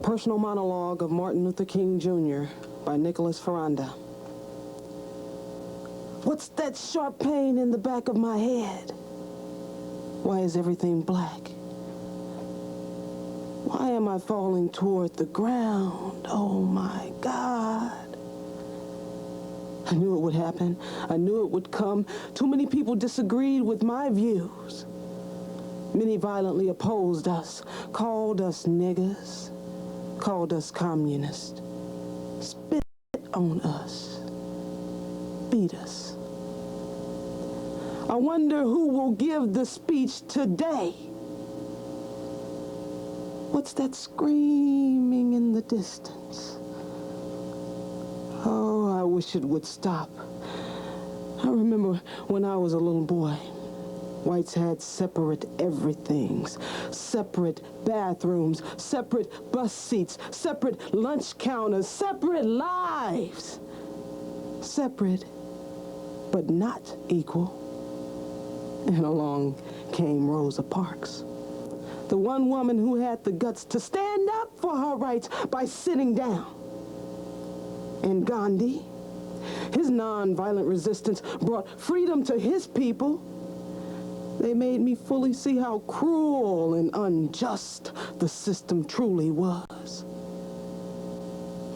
Personal Monologue of Martin Luther King Jr. by Nicholas Ferranda. What's that sharp pain in the back of my head? Why is everything black? Why am I falling toward the ground? Oh my God. I knew it would happen. I knew it would come. Too many people disagreed with my views. Many violently opposed us, called us niggas, called us communists, spit on us, beat us. I wonder who will give the speech today. What's that screaming in the distance? Oh, I wish it would stop. I remember when I was a little boy, whites had separate everythings, separate bathrooms, separate bus seats, separate lunch counters, separate lives. Separate, but not equal. And along came Rosa Parks, the one woman who had the guts to stand up for her rights by sitting down. And Gandhi, his nonviolent resistance brought freedom to his people. They made me fully see how cruel and unjust the system truly was.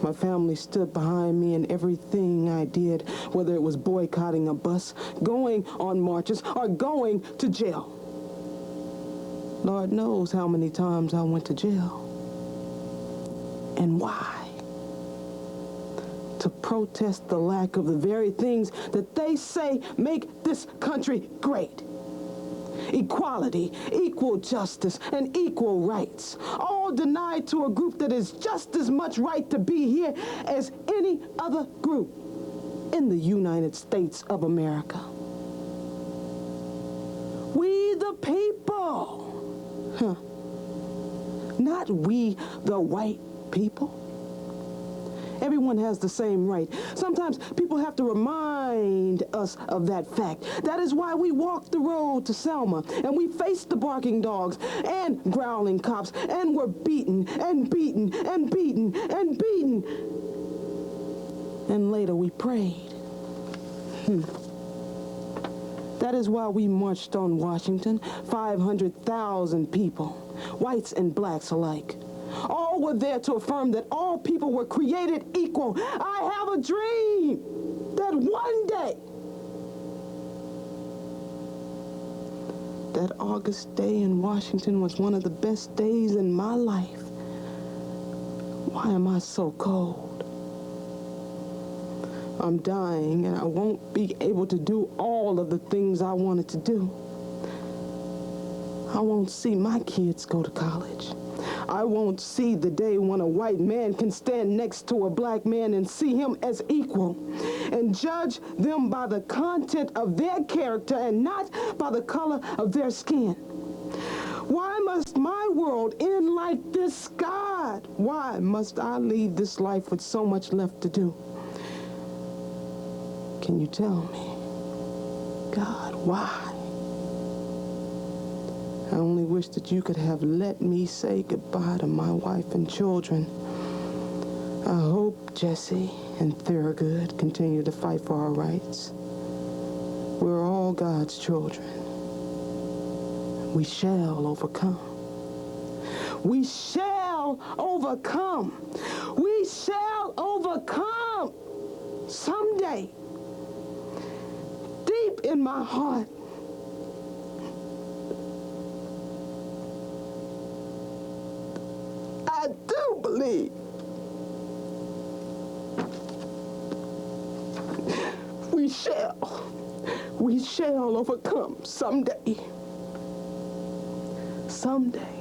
My family stood behind me in everything I did, whether it was boycotting a bus, going on marches, or going to jail. Lord knows how many times I went to jail. And why? To protest the lack of the very things that they say make this country great. Equality, equal justice, and equal rights, all denied to a group that is just as much right to be here as any other group in the United States of America. We the people. Not we the white people. Everyone has the same right. Sometimes people have to remind us of that fact. That is why we walked the road to Selma, and we faced the barking dogs and growling cops, and were beaten and beaten and beaten and beaten. And later we prayed. That is why we marched on Washington, 500,000 people, whites and blacks alike. All were there to affirm that all people were created equal. I have a dream that one day, that August day in Washington was one of the best days in my life. Why am I so cold? I'm dying, and I won't be able to do all of the things I wanted to do. I won't see my kids go to college. I won't see the day when a white man can stand next to a black man and see him as equal and judge them by the content of their character and not by the color of their skin. Why must my world end like this, God? Why must I lead this life with so much left to do? Can you tell me, God, why? I only wish that you could have let me say goodbye to my wife and children. I hope Jesse and Thurgood continue to fight for our rights. We're all God's children. We shall overcome. We shall overcome. We shall overcome. Someday, deep in my heart, I do believe we shall overcome someday. Someday.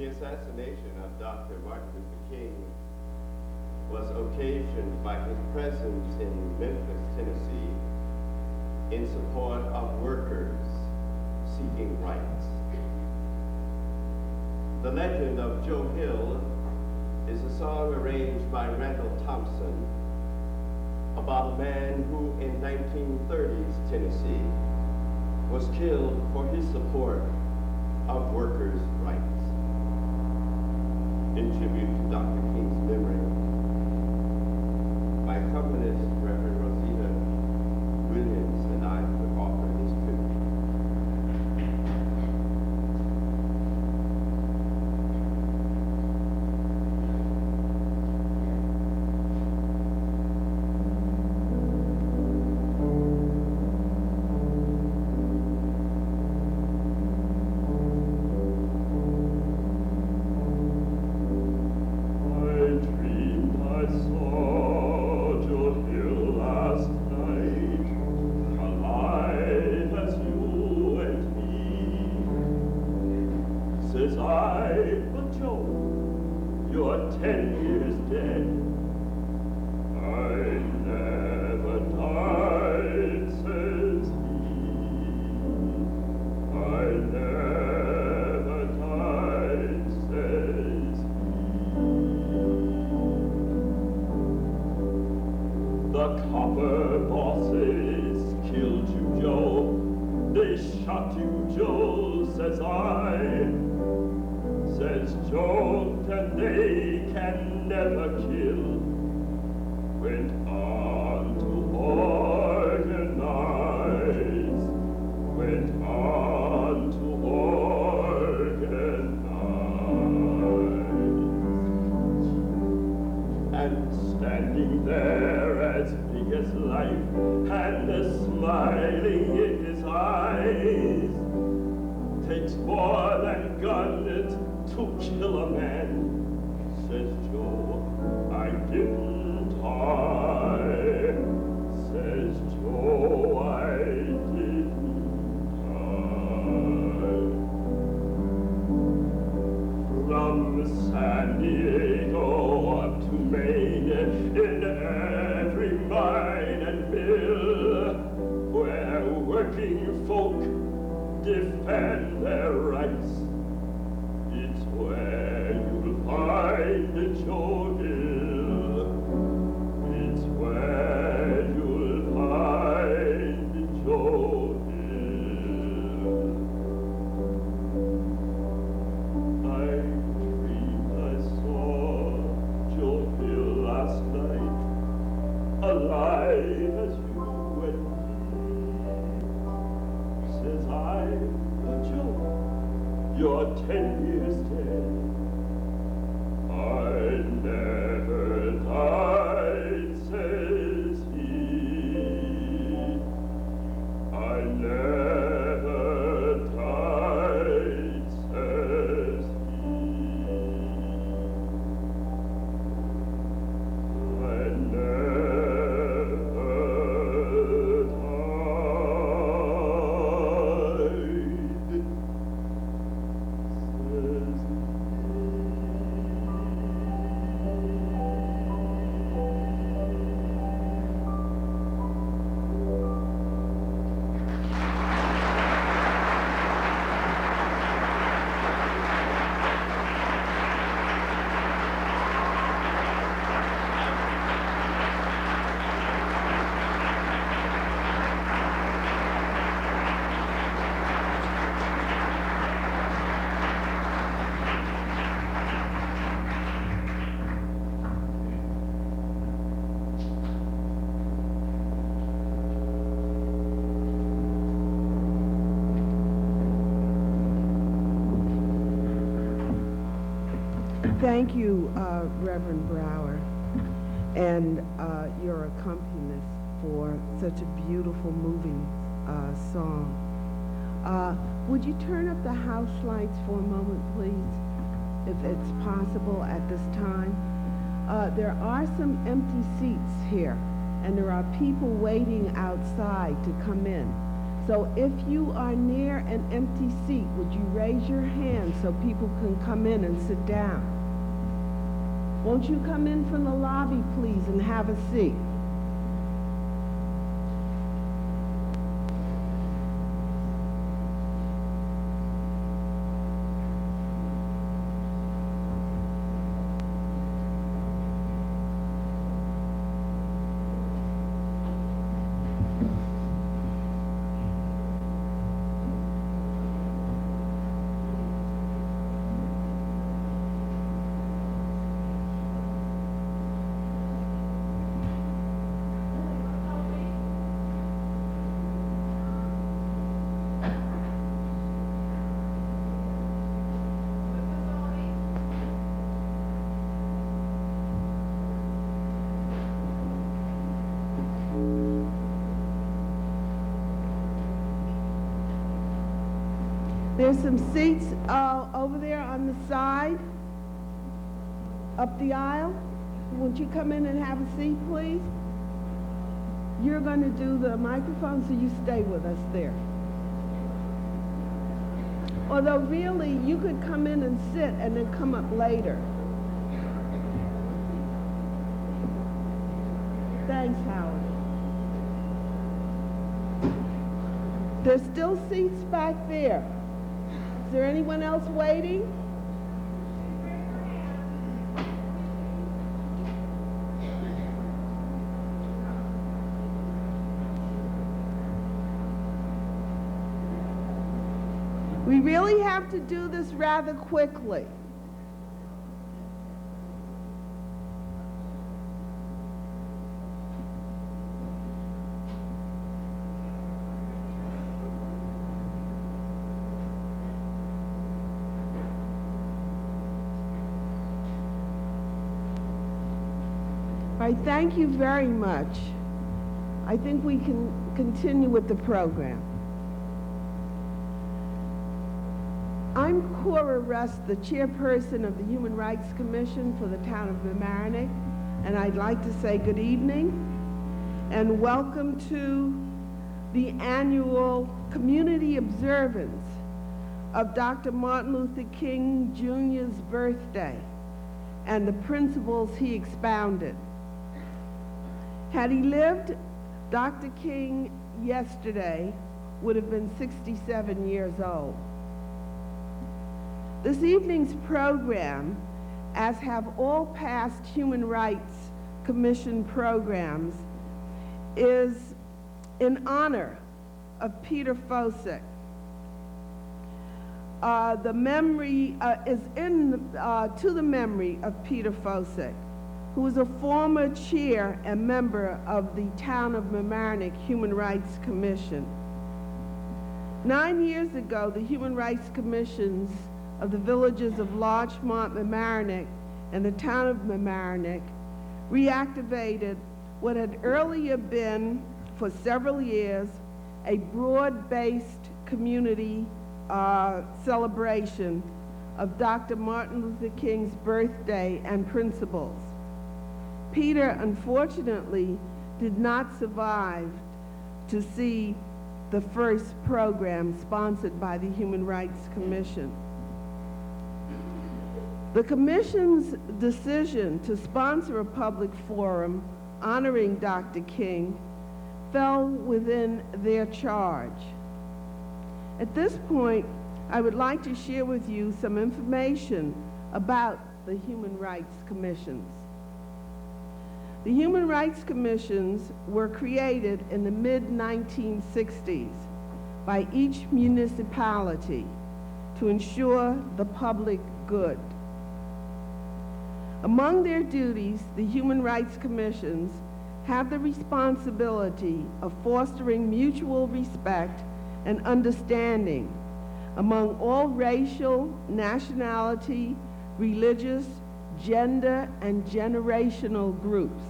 The assassination of Dr. Martin Luther King was occasioned by his presence in Memphis, Tennessee, in support of workers seeking rights. The Legend of Joe Hill is a song arranged by Randall Thompson about a man who in 1930s Tennessee was killed for his support of workers' rights. In tribute to Dr. King's memory, my accompanist, Reverend Rosita Williams, and I would offer this tribute. Thank you, Reverend Brower, and your accompanist for such a beautiful, moving song. Would you turn up the house lights for a moment, please, if it's possible at this time? There are some empty seats here, and there are people waiting outside to come in. So if you are near an empty seat, would you raise your hand so people can come in and sit down? Won't you come in from the lobby, please, and have a seat? There's some seats over there on the side, up the aisle. Won't you come in and have a seat, please? You're going to do the microphone, so you stay with us there. Although really, you could come in and sit and then come up later. Thanks, Howard. There's still seats back there. Is there anyone else waiting? We really have to do this rather quickly. All right, thank you very much. I think we can continue with the program. I'm Cora Rust, the chairperson of the Human Rights Commission for the town of Mamaroneck, and I'd like to say good evening and welcome to the annual community observance of Dr. Martin Luther King Jr.'s birthday and the principles he expounded. Had he lived, Dr. King yesterday would have been 67 years old. This evening's program, as have all past Human Rights Commission programs, is in honor of Peter Fosick. The memory is to the memory of Peter Fosick, who was a former chair and member of the Town of Mamaroneck Human Rights Commission. 9 years ago, the Human Rights Commissions of the villages of Larchmont, Mamaroneck, and the Town of Mamaroneck reactivated what had earlier been, for several years, a broad-based community celebration of Dr. Martin Luther King's birthday and principles. Peter, unfortunately, did not survive to see the first program sponsored by the Human Rights Commission. The Commission's decision to sponsor a public forum honoring Dr. King fell within their charge. At this point, I would like to share with you some information about the Human Rights Commissions. The Human Rights Commissions were created in the mid-1960s by each municipality to ensure the public good. Among their duties, the Human Rights Commissions have the responsibility of fostering mutual respect and understanding among all racial, nationality, religious, gender, and generational groups,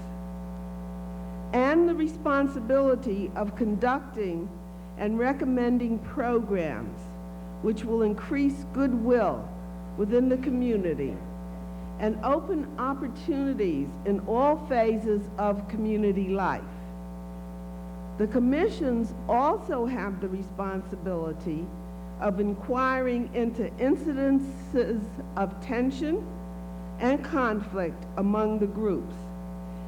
and the responsibility of conducting and recommending programs which will increase goodwill within the community and open opportunities in all phases of community life. The commissions also have the responsibility of inquiring into incidences of tension and conflict among the groups,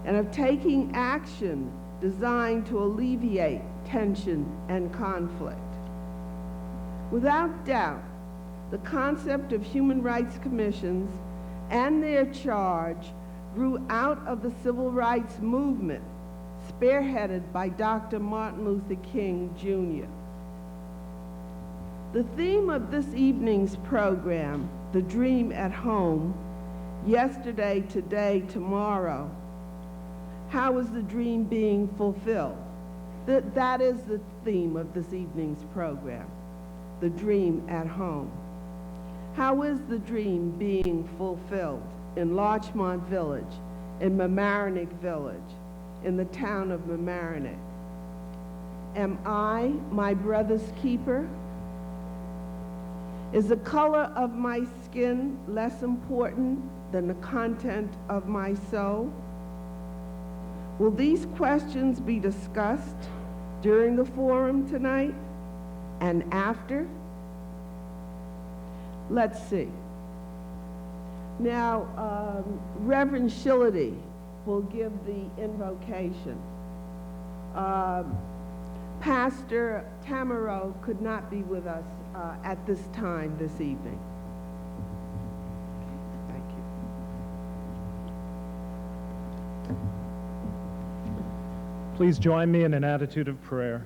and of taking action designed to alleviate tension and conflict. Without doubt, the concept of human rights commissions and their charge grew out of the civil rights movement spearheaded by Dr. Martin Luther King, Jr. The theme of this evening's program, The Dream at Home, Yesterday, Today, Tomorrow, how is the dream being fulfilled? That is the theme of this evening's program, The Dream at Home. How is the dream being fulfilled in Larchmont Village, in Mamaroneck Village, in the town of Mamaroneck? Am I my brother's keeper? Is the color of my skin less important than the content of my soul? Will these questions be discussed during the forum tonight and after? Let's see. Now, Reverend Shillity will give the invocation. Pastor Tamaro could not be with us at this time this evening. Thank you. Please join me in an attitude of prayer.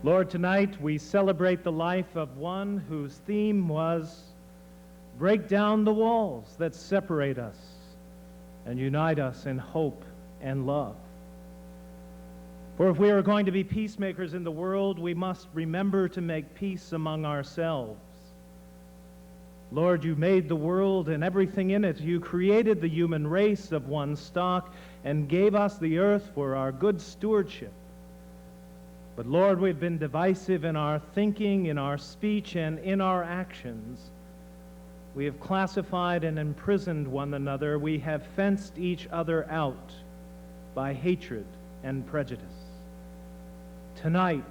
Lord, tonight we celebrate the life of one whose theme was break down the walls that separate us and unite us in hope and love. For if we are going to be peacemakers in the world, we must remember to make peace among ourselves. Lord, you made the world and everything in it. You created the human race of one stock and gave us the earth for our good stewardship. But Lord, we've been divisive in our thinking, in our speech, and in our actions. We have classified and imprisoned one another. We have fenced each other out by hatred and prejudice. Tonight,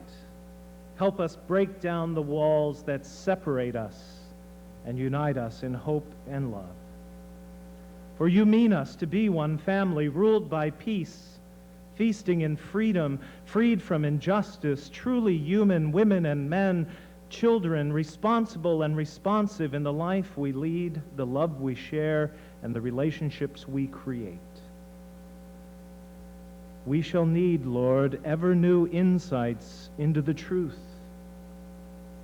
help us break down the walls that separate us and unite us in hope and love. For you mean us to be one family, ruled by peace, feasting in freedom, freed from injustice, truly human women and men, children, responsible and responsive in the life we lead, the love we share, and the relationships we create. We shall need, Lord, ever new insights into the truth,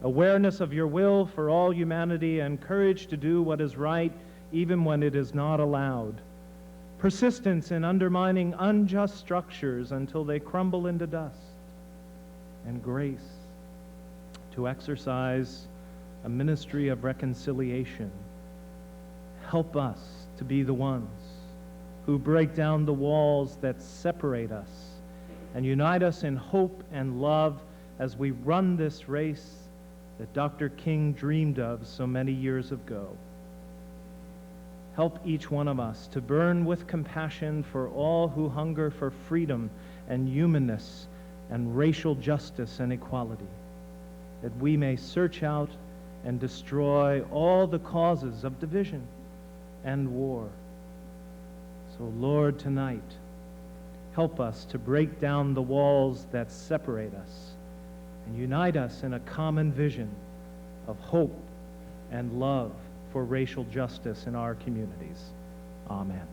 awareness of your will for all humanity, and courage to do what is right even when it is not allowed. Persistence in undermining unjust structures until they crumble into dust, and grace to exercise a ministry of reconciliation. Help us to be the ones who break down the walls that separate us and unite us in hope and love as we run this race that Dr. King dreamed of so many years ago. Help each one of us to burn with compassion for all who hunger for freedom and humanness and racial justice and equality, that we may search out and destroy all the causes of division and war. So, Lord, tonight, help us to break down the walls that separate us and unite us in a common vision of hope and love for racial justice in our communities. Amen.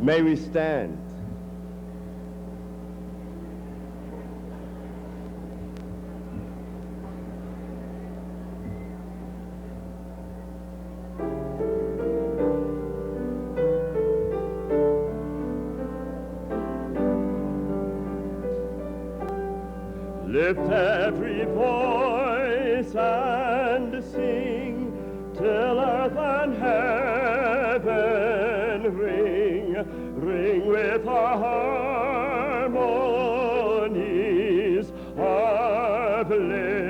May we stand. sing till earth and heaven ring with our harmonies of liberty.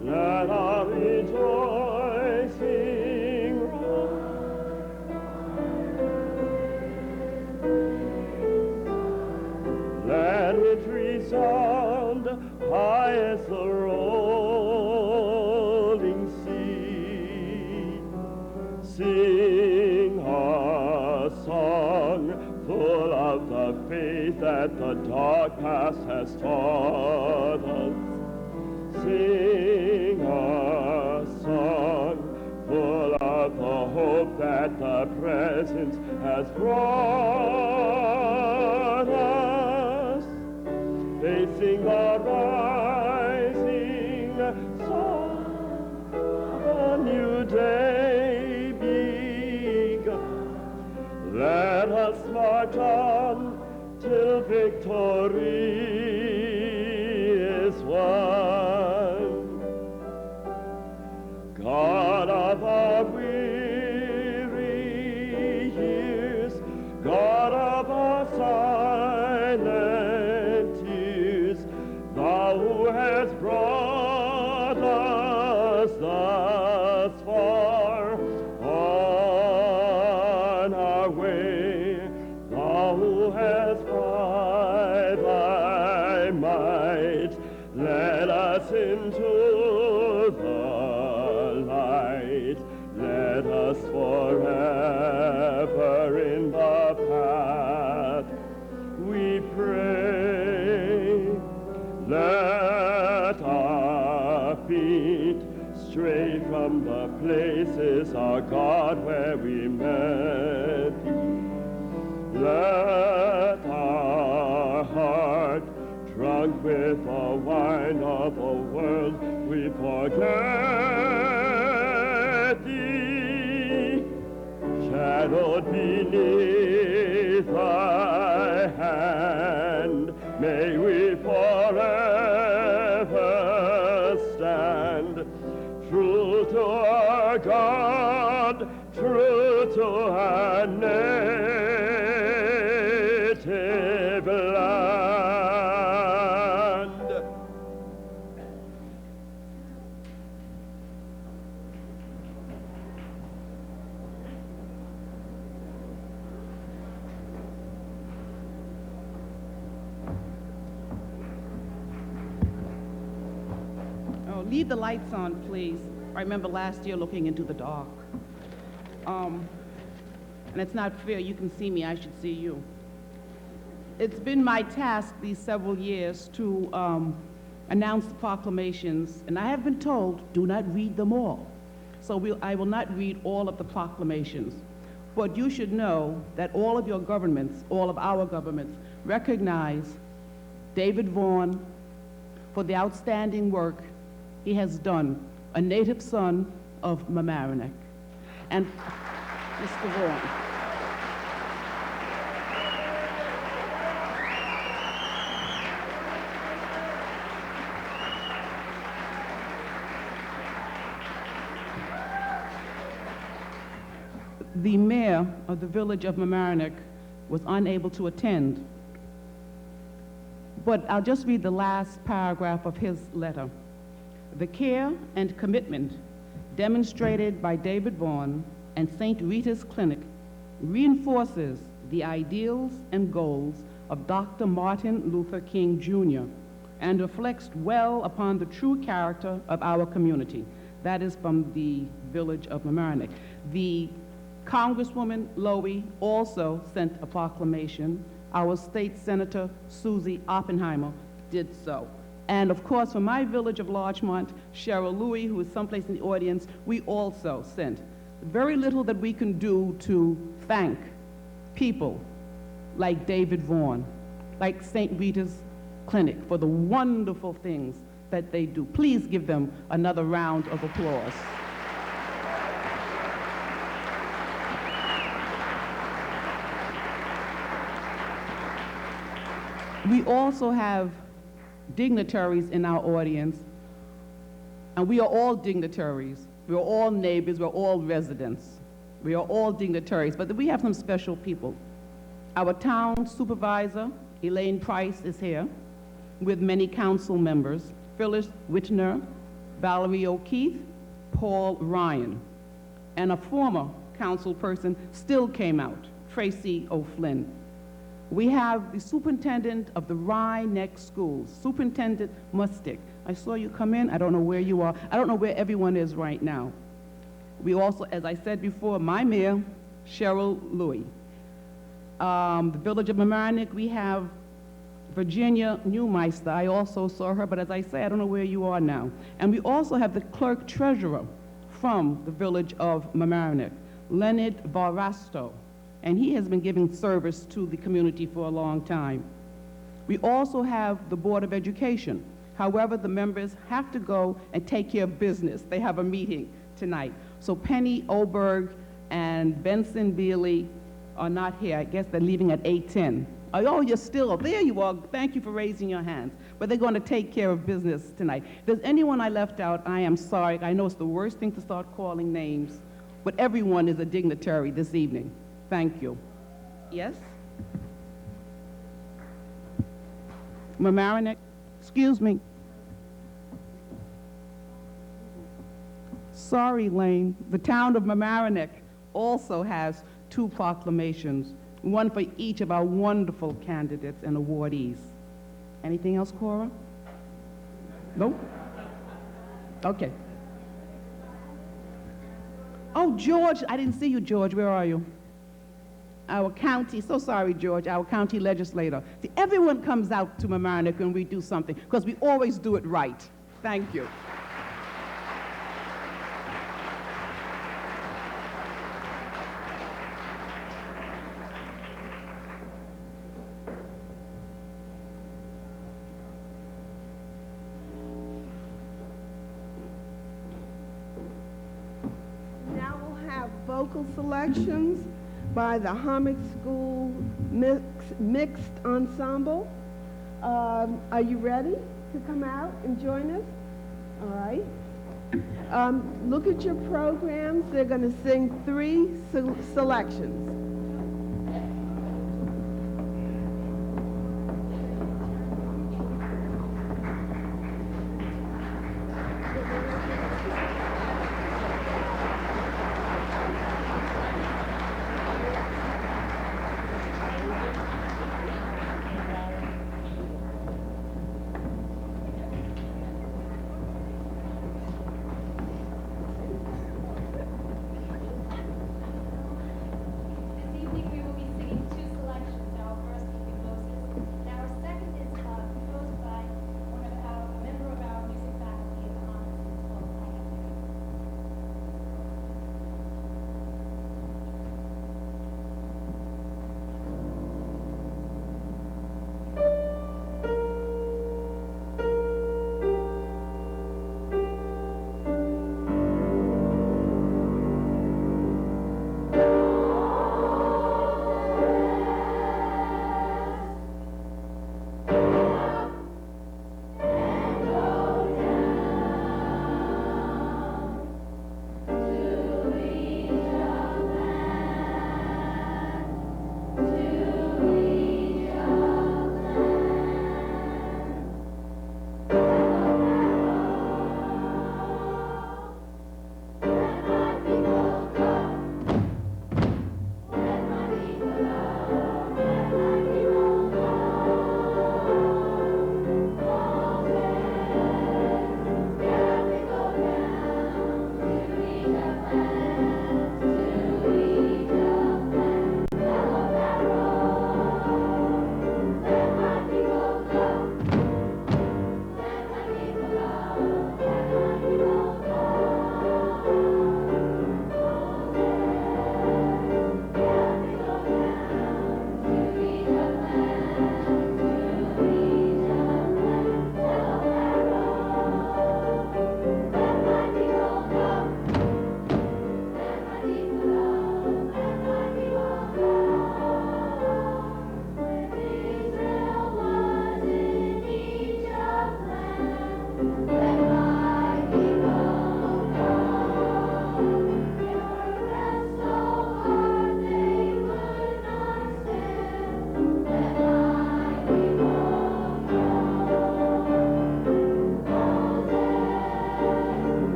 Let our rejoicing rise. Let it resound high as the rolling sea. Sing a song full of the faith that the dark past has taught us. Sing a song full of the hope that the present has brought us. Facing the rising sun, a new day begun. Let us march on till victory is won. God of our weary years, God of our silent tears, thou who hast brought us thus far on our way, thou who hast by thy might led us into the light. Let us forever in the path we pray. Let our feet stray from the places, our God, where we met thee. Let our heart, drunk with the wine of the world, we forget thee. Shadowed beneath thy hand, may we forever stand, true to our God, true to our native land. Oh, leave the lights on, please. I remember last year looking into the dark. And it's not fair. You can see me, I should see you. It's been my task these several years to announce the proclamations, and I have been told, do not read them all. So I will not read all of the proclamations. But you should know that all of your governments, all of our governments, recognize David Vaughan for the outstanding work he has done, a native son of Mamaroneck. And Mr. Vaughan. The mayor of the village of Mamaroneck was unable to attend, but I'll just read the last paragraph of his letter. The care and commitment demonstrated by David Vaughan and St. Rita's Clinic reinforces the ideals and goals of Dr. Martin Luther King Jr. and reflects well upon the true character of our community. That is from the village of Mamaroneck. The Congresswoman Lowy also sent a proclamation. Our state senator, Susie Oppenheimer, did so. And of course, from my village of Larchmont, Cheryl Louie, who is someplace in the audience, we also sent. Very little that we can do to thank people like David Vaughan, like St. Rita's Clinic, for the wonderful things that they do. Please give them another round of applause. We also have dignitaries in our audience And we are all dignitaries. We are all neighbors. We're all residents. We are all dignitaries, but we have some special people. Our town supervisor, Elaine Price, is here with many council members, Phyllis Whitner, Valerie O'Keefe, Paul Ryan, and a former council person still came out, Tracy O'Flynn. We have the superintendent of the Rye Neck Schools, Superintendent Mustick. I saw you come in. I don't know where you are. I don't know where everyone is right now. We also, as I said before, my mayor, Cheryl Louie. The village of Mamaroneck, we have Virginia Newmeister. I also saw her, but as I say, I don't know where you are now. And we also have the clerk treasurer from the village of Mamaroneck, Leonard Barasto, and he has been giving service to the community for a long time. We also have the Board of Education. However, the members have to go and take care of business. They have a meeting tonight. So Penny Oberg and Benson Bealey are not here. I guess they're leaving at 8:10. Oh, you're still, there you are. Thank you for raising your hands. But they're going to take care of business tonight. If there's anyone I left out, I am sorry. I know it's the worst thing to start calling names, but everyone is a dignitary this evening. Thank you. Yes? Mamaroneck, excuse me. Sorry, Lane. The town of Mamaroneck also has 2 proclamations, one for each of our wonderful candidates and awardees. Anything else, Cora? No? Okay. Oh, George, I didn't see you, George. Where are you? Our county, so sorry, George, our county legislator. See, everyone comes out to Mamaroneck when we do something, because we always do it right. Thank you. Now we'll have vocal selections by the Hommick School Mixed Ensemble. Are you ready to come out and join us? All right. Look at your programs. They're going to sing 3 selections.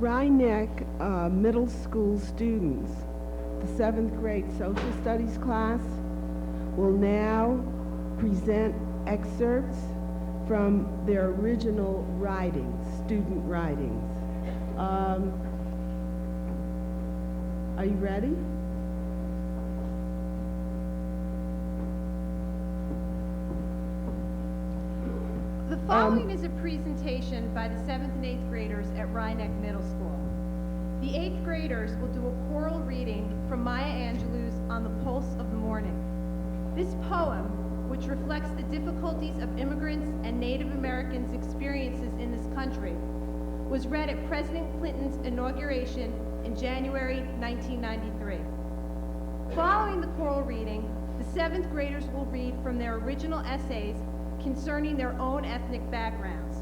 Rhinebeck Middle School students, the 7th grade social studies class, will now present excerpts from their original writings, student writings. Are you ready? The following is a presentation by the 7th and 8th graders at Rhinebeck Middle School. The 8th graders will do a choral reading from Maya Angelou's On the Pulse of the Morning. This poem, which reflects the difficulties of immigrants and Native Americans' experiences in this country, was read at President Clinton's inauguration in January 1993. Following the choral reading, the 7th graders will read from their original essays concerning their own ethnic backgrounds.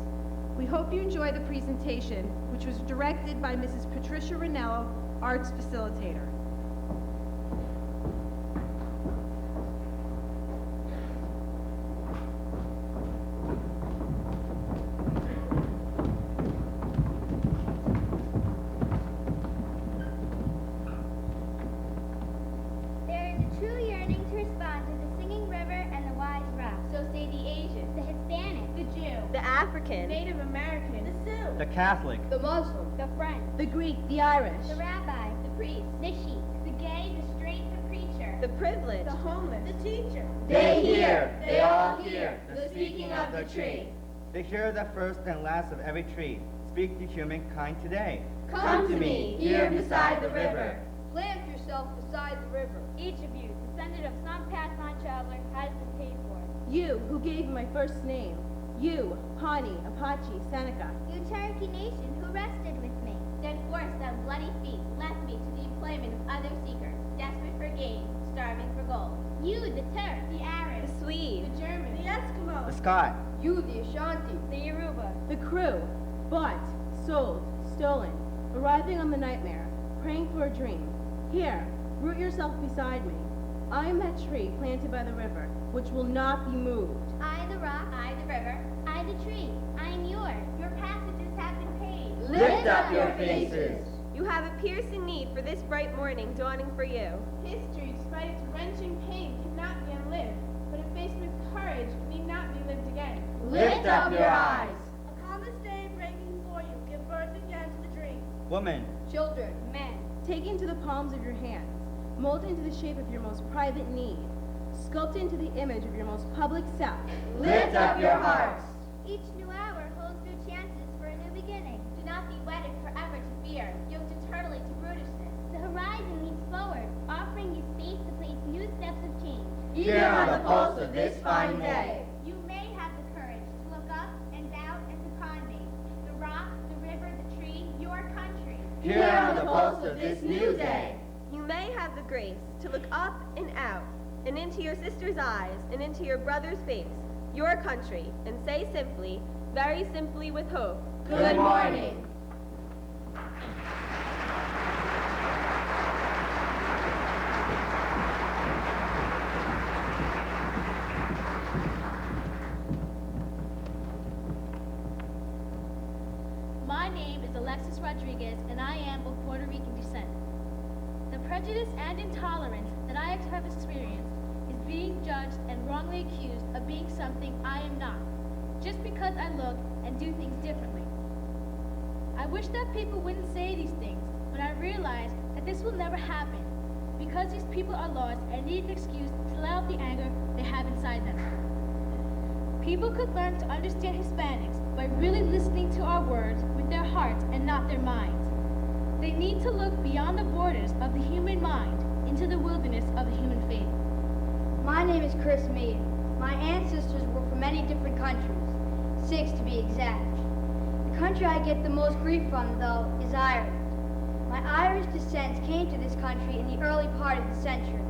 We hope you enjoy the presentation, which was directed by Mrs. Patricia Ranello, Arts Facilitator. Native American, the Sioux, the Catholic, the Muslim, the French, the Greek, the Irish, the rabbi, the priest, the sheik, the gay, the straight, the preacher, the privileged, the homeless, the teacher. They hear, they all hear, the speaking of the tree. They hear the first and last of every tree. Speak to humankind today. Come to me, here beside the river. Plant yourself beside the river. Each of you, descendant of some past-on traveler, has been paid for. You, who gave me my first name. You, Pawnee, Apache, Seneca. You Cherokee Nation who rested with me. Then forced on bloody feet, left me to the employment of other seekers, desperate for gain, starving for gold. You, the Turk, the Arab, the Swede, the German, the Eskimo, the Scot. You, the Ashanti, the Yoruba, the crew, bought, sold, stolen, arriving on the nightmare, praying for a dream. Here, root yourself beside me. I am that tree planted by the river, which will not be moved. I the rock, I the river, I the tree, I am yours. Your passages have been paid. Lift up your faces. You have a piercing need for this bright morning dawning for you. History, despite its wrenching pain, cannot be unlived, but if faced with courage, need not be lived again. Lift up your eyes. Upon this day breaking for you, give birth again to the dream. Woman, children, men, take into the palms of your hands, mold into the shape of your most private need, sculpt into the image of your most public self. Lift up your hearts. Each new hour holds new chances for a new beginning. Do not be wedded forever to fear, yoked eternally to brutishness. The horizon leads forward, offering you space to place new steps of change. Here on the pulse of this fine day. You may have the courage to look up and down and to con me. The rock, the river, the tree, your country. Here on the pulse of this new day. You may have the grace to look up and out, and into your sister's eyes, and into your brother's face, your country, and say simply, very simply with hope, good morning. My name is Alexis Rodriguez, and I am of Puerto Rican descent. The prejudice and intolerance that I have experienced is being judged and wrongly accused of being something I am not, just because I look and do things differently. I wish that people wouldn't say these things, but I realize that this will never happen, because these people are lost and need an excuse to let out the anger they have inside them. People could learn to understand Hispanics by really listening to our words with their hearts and not their minds. They need to look beyond the borders of the human mind into the wilderness of the human faith. My name is Chris Mead. My ancestors were from many different countries, 6 to be exact. The country I get the most grief from, though, is Ireland. My Irish descent came to this country in the early part of the century.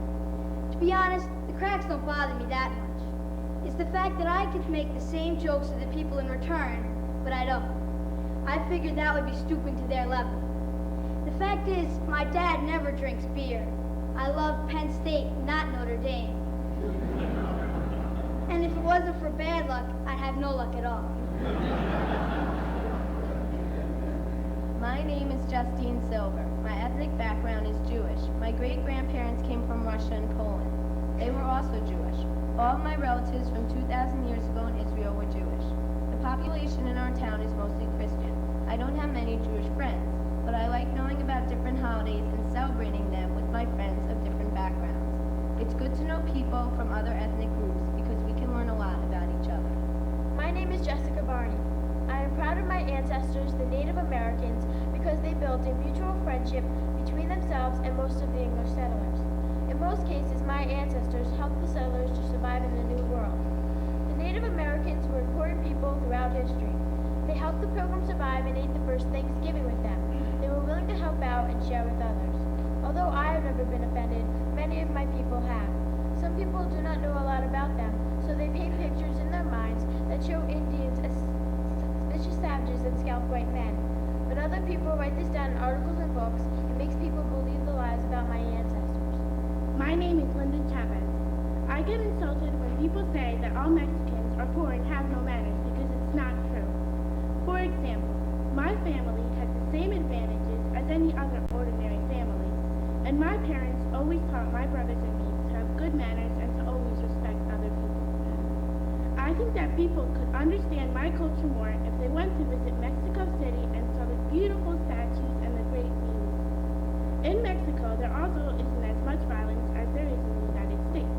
To be honest, the cracks don't bother me that much. It's the fact that I get to make the same jokes to the people in return, but I don't. I figured that would be stooping to their level. The fact is, my dad never drinks beer. I love Penn State, not Notre Dame. And if it wasn't for bad luck, I'd have no luck at all. My My name is Justine Silver. My ethnic background is Jewish. My great-grandparents came from Russia and Poland. They were also Jewish. All of my relatives from 2,000 years ago in Israel were Jewish. The population in our town is mostly Christian. I don't have many Jewish friends, but I like knowing about different holidays and celebrating them with my friends of different backgrounds. It's good to know people from other ethnic groups because we can learn a lot about each other. My name is Jessica Barney. I am proud of my ancestors, the Native Americans, because they built a mutual friendship between themselves and most of the English settlers. In most cases, my ancestors helped the settlers to survive in the New World. The Native Americans were important people throughout history. They helped the Pilgrims survive and ate the first Thanksgiving with them. They were willing to help out and share with others. Although I have never been offended, many of my people have. Some people do not know a lot about them, so they paint pictures in their minds that show Indians as vicious savages that scalp white men. But other people write this down in articles and books and makes people believe the lies about my ancestors. My name is Linda Chavez. I get insulted when people say that all Mexicans are poor and have no manners because it's not true. For example, my family has the same advantages as any other ordinary family, and my parents always taught my brothers and me to have good manners and to always respect other people. I think that people could understand my culture more if they went to visit Mexico City and saw the beautiful statues and the great views. In Mexico, there also isn't as much violence as there is in the United States.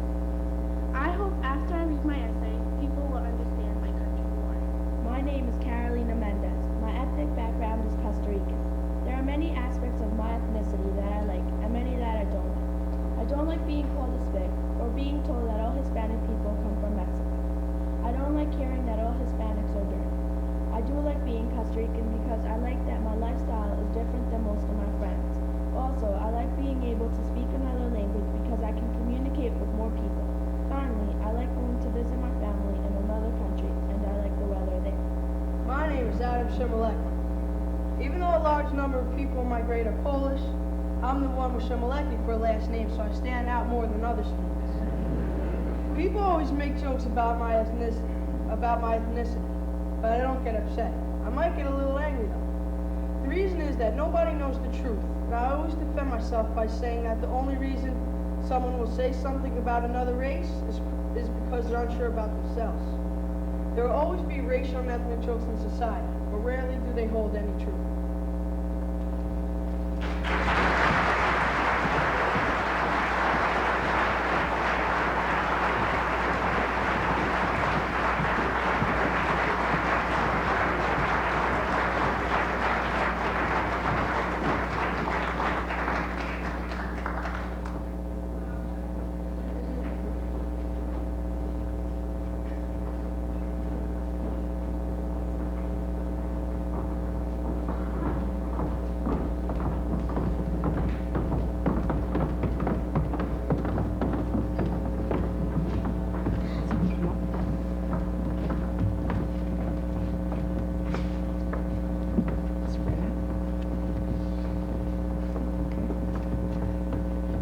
I hope after I read my essay, people will understand my country more. My name is Carolina Mendez. My ethnic background is Costa Rican. There are many aspects of my ethnicity that I like, and many that I don't like. I don't like being called a spick, or being told that all Hispanic people come from Mexico. I don't like hearing that all Hispanics are dirty. I do like being Costa Rican because I like that my lifestyle is different than most of my friends. Also, I like being able to speak another language because I can communicate with more people. Finally, I like going to visit my family in another country, and I like the weather there. My name is Adam Shimaleki. Even though a large number of people migrate are Polish, I'm the one with Shimaleki for a last name, so I stand out more than other students. People always make jokes about my ethnicity, but I don't get upset. I might get a little angry though. The reason is that nobody knows the truth, and I always defend myself by saying that the only reason someone will say something about another race is because they're unsure about themselves. There will always be racial and ethnic jokes in society, but rarely do they hold any truth.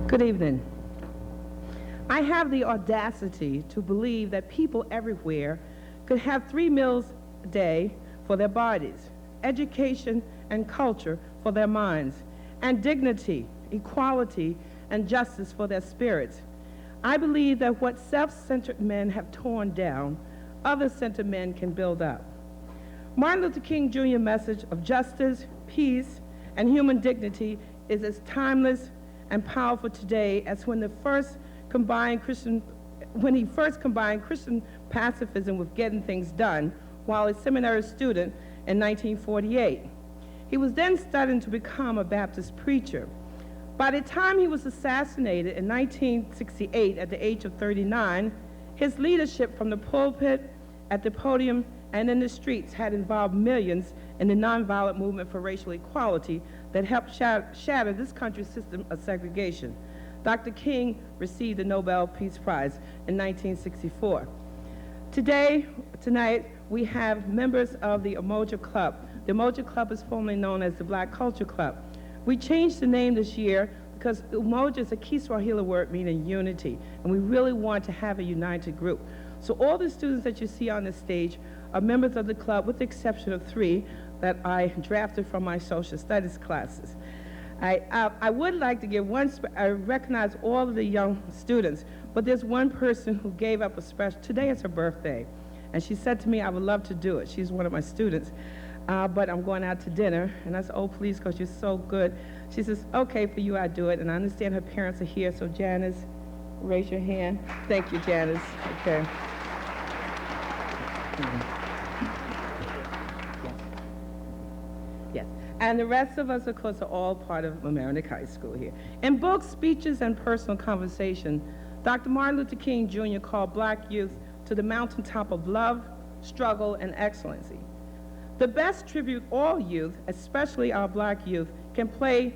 Good evening. I have the audacity to believe that people everywhere could have 3 meals a day for their bodies, education and culture for their minds, and dignity, equality, and justice for their spirits. I believe that what self-centered men have torn down, other-centered men can build up. Martin Luther King Jr.'s message of justice, peace, and human dignity is as timeless and powerful today as when he first combined Christian pacifism with getting things done while a seminary student in 1948. He was then studying to become a Baptist preacher. By the time he was assassinated in 1968 at the age of 39, his leadership from the pulpit, at the podium, and in the streets had involved millions in the nonviolent movement for racial equality that helped shatter this country's system of segregation. Dr. King received the Nobel Peace Prize in 1964. Tonight, we have members of the Umoja Club. The Umoja Club is formerly known as the Black Culture Club. We changed the name this year because Umoja is a Kiswahili word meaning unity, and we really want to have a united group. So all the students that you see on the stage are members of the club, with the exception of 3. that I drafted from my social studies classes. I would like to give I recognize all of the young students, but there's one person who gave up a special, today is her birthday, and she said to me, I would love to do it. She's one of my students, but I'm going out to dinner, and I said, oh, please, because you're so good. She says, okay, for you, I do it, and I understand her parents are here, so Janice, raise your hand. Thank you, Janice. Okay. Yes. And the rest of us, of course, are all part of Mamaroneck High School here. In books, speeches, and personal conversation, Dr. Martin Luther King Jr. called black youth to the mountaintop of love, struggle, and excellency. The best tribute all youth, especially our black youth, can pay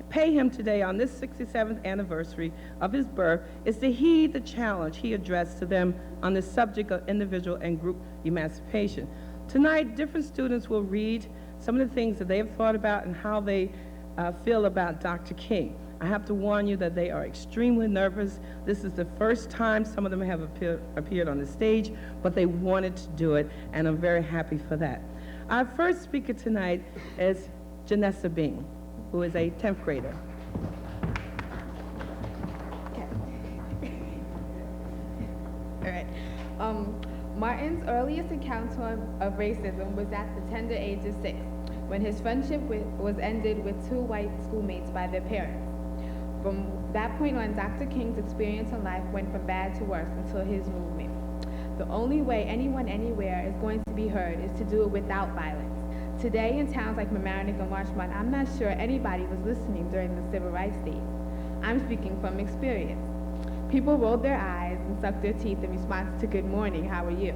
him today on this 67th anniversary of his birth is to heed the challenge he addressed to them on the subject of individual and group emancipation. Tonight, different students will read some of the things that they have thought about and how they feel about Dr. King. I have to warn you that they are extremely nervous. This is the first time some of them have appeared on the stage, but they wanted to do it, and I'm very happy for that. Our first speaker tonight is Janessa Bean, who is a 10th grader. All right. Martin's earliest encounter of racism was at the tender age of 6, when his friendship was ended with 2 white schoolmates by their parents. From that point on, Dr. King's experience in life went from bad to worse until his movement. The only way anyone anywhere is going to be heard is to do it without violence. Today, in towns like Mamaroneck and Larchmont, I'm not sure anybody was listening during the civil rights days. I'm speaking from experience. People rolled their eyes and sucked their teeth in response to good morning, how are you?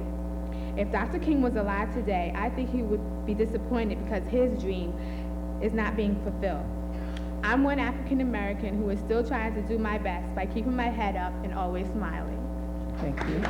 If Dr. King was alive today, I think he would be disappointed because his dream is not being fulfilled. I'm one African American who is still trying to do my best by keeping my head up and always smiling. Thank you.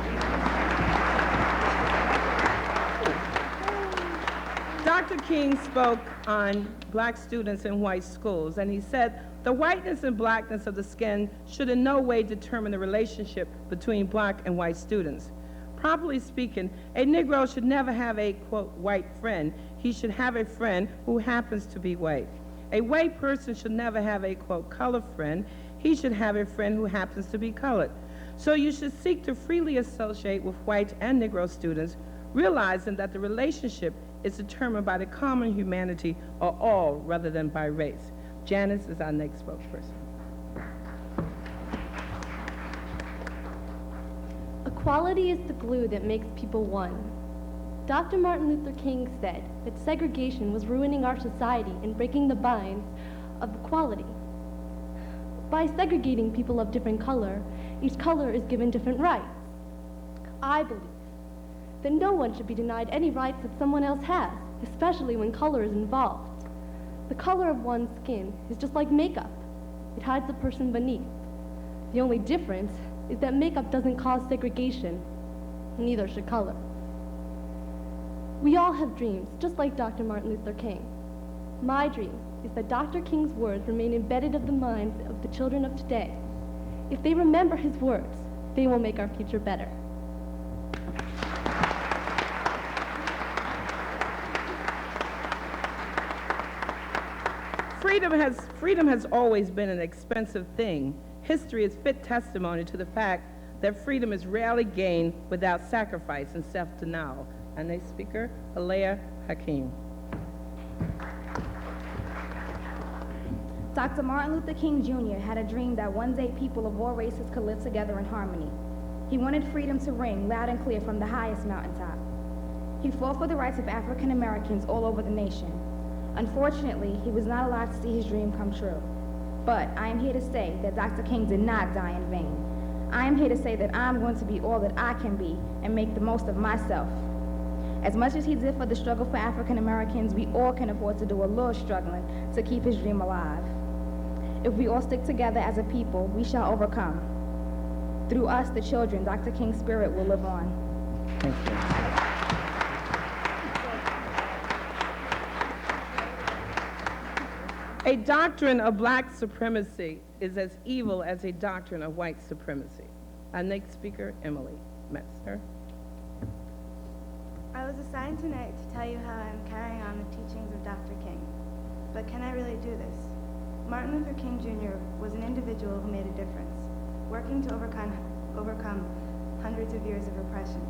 Dr. King spoke on black students in white schools, and he said, the whiteness and blackness of the skin should in no way determine the relationship between black and white students. Properly speaking, a Negro should never have a, quote, white friend. He should have a friend who happens to be white. A white person should never have a, quote, colored friend. He should have a friend who happens to be colored. So you should seek to freely associate with white and Negro students, realizing that the relationship is determined by the common humanity of all rather than by race. Janice is our next spokesperson. Equality is the glue that makes people one. Dr. Martin Luther King said that segregation was ruining our society and breaking the binds of equality. By segregating people of different color, each color is given different rights. I believe that no one should be denied any rights that someone else has, especially when color is involved. The color of one's skin is just like makeup. It hides the person beneath. The only difference is that makeup doesn't cause segregation, neither should color. We all have dreams, just like Dr. Martin Luther King. My dream is that Dr. King's words remain embedded in the minds of the children of today. If they remember his words, they will make our future better. Freedom has always been an expensive thing. History is fit testimony to the fact that freedom is rarely gained without sacrifice and self-denial. Our next speaker, Alea Hakeem. Dr. Martin Luther King Jr. had a dream that one day people of all races could live together in harmony. He wanted freedom to ring loud and clear from the highest mountaintop. He fought for the rights of African Americans all over the nation. Unfortunately, he was not allowed to see his dream come true. But I am here to say that Dr. King did not die in vain. I am here to say that I'm going to be all that I can be and make the most of myself. As much as he did for the struggle for African Americans, we all can afford to do a little struggling to keep his dream alive. If we all stick together as a people, we shall overcome. Through us, the children, Dr. King's spirit will live on. Thank you. A doctrine of black supremacy is as evil as a doctrine of white supremacy. Our next speaker, Emily Metzger. I was assigned tonight to tell you how I'm carrying on the teachings of Dr. King. But can I really do this? Martin Luther King Jr. was an individual who made a difference, working to overcome hundreds of years of repression.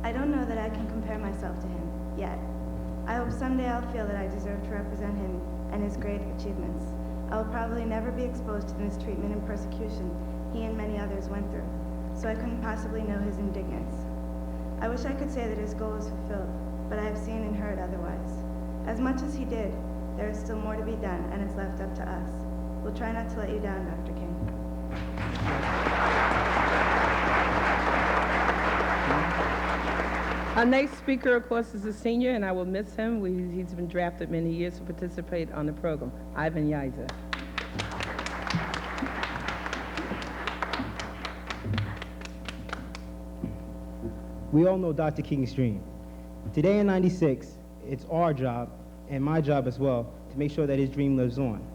I don't know that I can compare myself to him, yet. I hope someday I'll feel that I deserve to represent him and his great achievements. I will probably never be exposed to the mistreatment and persecution he and many others went through, so I couldn't possibly know his indignance. I wish I could say that his goal is fulfilled, but I have seen and heard otherwise. As much as he did, there is still more to be done, and it's left up to us. We'll try not to let you down, Dr. King. Our next speaker, of course, is a senior, and I will miss him. He's been drafted many years to participate on the program, Ivan Yizer. We all know Dr. King's dream. Today in '96, it's our job, and my job as well, to make sure that his dream lives on.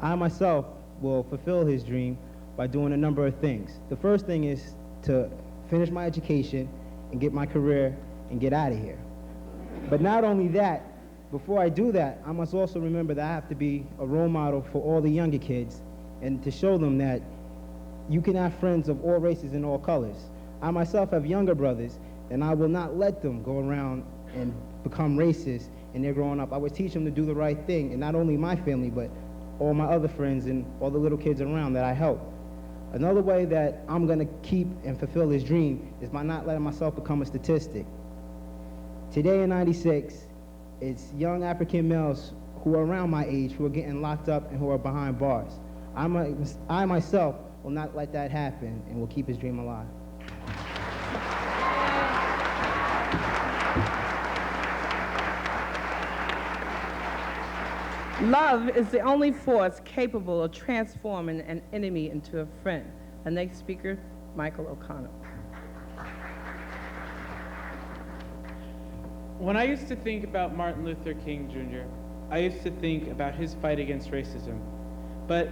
I myself will fulfill his dream by doing a number of things. The first thing is to finish my education and get my career and get out of here. But not only that, before I do that, I must also remember that I have to be a role model for all the younger kids and to show them that you can have friends of all races and all colors. I myself have younger brothers, and I will not let them go around and become racist and they're growing up. I would teach them to do the right thing, and not only my family, but all my other friends and all the little kids around that I help. Another way that I'm going to keep and fulfill his dream is by not letting myself become a statistic. Today in '96, it's young African males who are around my age who are getting locked up and who are behind bars. I myself will not let that happen and will keep his dream alive. Love is the only force capable of transforming an enemy into a friend. Our next speaker, Michael O'Connor. When I used to think about Martin Luther King Jr., I used to think about his fight against racism. But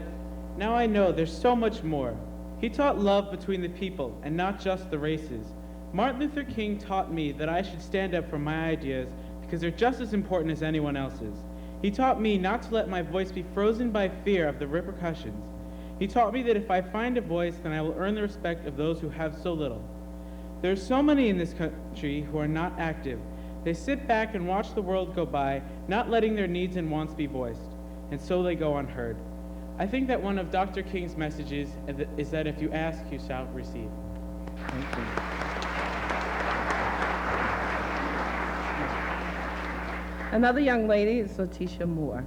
now I know there's so much more. He taught love between the people and not just the races. Martin Luther King taught me that I should stand up for my ideas because they're just as important as anyone else's. He taught me not to let my voice be frozen by fear of the repercussions. He taught me that if I find a voice, then I will earn the respect of those who have so little. There are so many in this country who are not active. They sit back and watch the world go by, not letting their needs and wants be voiced, and so they go unheard. I think that one of Dr. King's messages is that if you ask, you shall receive. Thank you. Another young lady is Letitia Moore.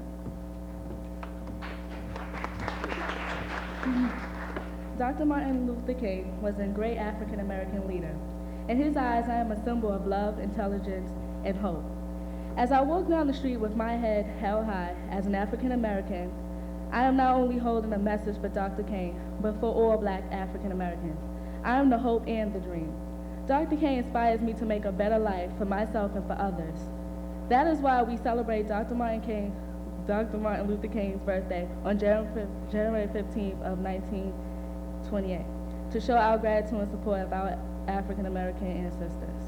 Dr. Martin Luther King was a great African-American leader. In his eyes, I am a symbol of love, intelligence, and hope. As I walk down the street with my head held high as an African-American, I am not only holding a message for Dr. King, but for all Black African-Americans. I am the hope and the dream. Dr. King inspires me to make a better life for myself and for others. That is why we celebrate Dr. Martin Luther King's birthday on January 15th of 1928, to show our gratitude and support of our African-American ancestors.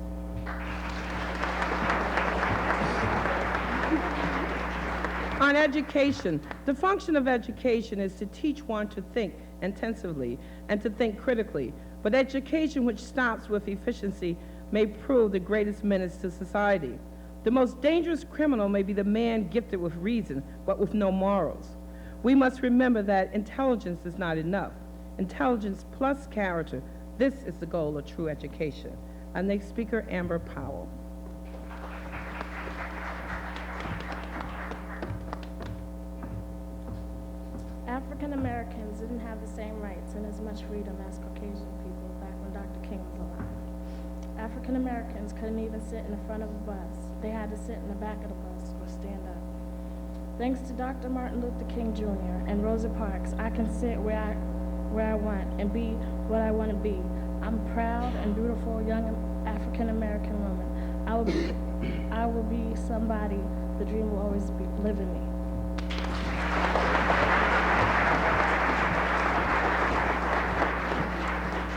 On education, the function of education is to teach one to think intensively and to think critically, but education which stops with efficiency may prove the greatest menace to society. The most dangerous criminal may be the man gifted with reason, but with no morals. We must remember that intelligence is not enough. Intelligence plus character, this is the goal of true education. Our next speaker, Amber Powell. African Americans didn't have the same rights and as much freedom as Caucasian people back when Dr. King was alive. African Americans couldn't even sit in the front of a bus. They had to sit in the back of the bus or stand up. Thanks to Dr. Martin Luther King Jr. and Rosa Parks, I can sit where I want and be what I want to be. I'm a proud and beautiful young African American woman. I will be somebody. The dream will always live in me.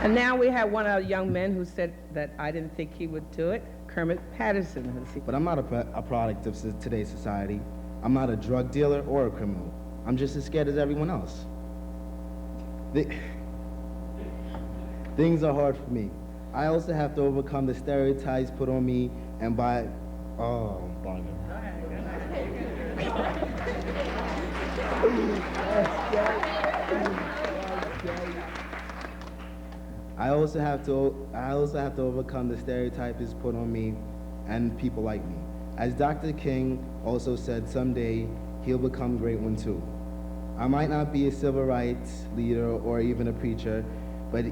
And now we have one of our young men who said that I didn't think he would do it, Kermit Patterson. But I'm not a product of today's society. I'm not a drug dealer or a criminal. I'm just as scared as everyone else. Things are hard for me. I also have to overcome the stereotypes put on me and by, oh, bugger. I also have to overcome the stereotypes put on me and people like me. As Dr. King also said, someday he'll become great one too. I might not be a civil rights leader or even a preacher, but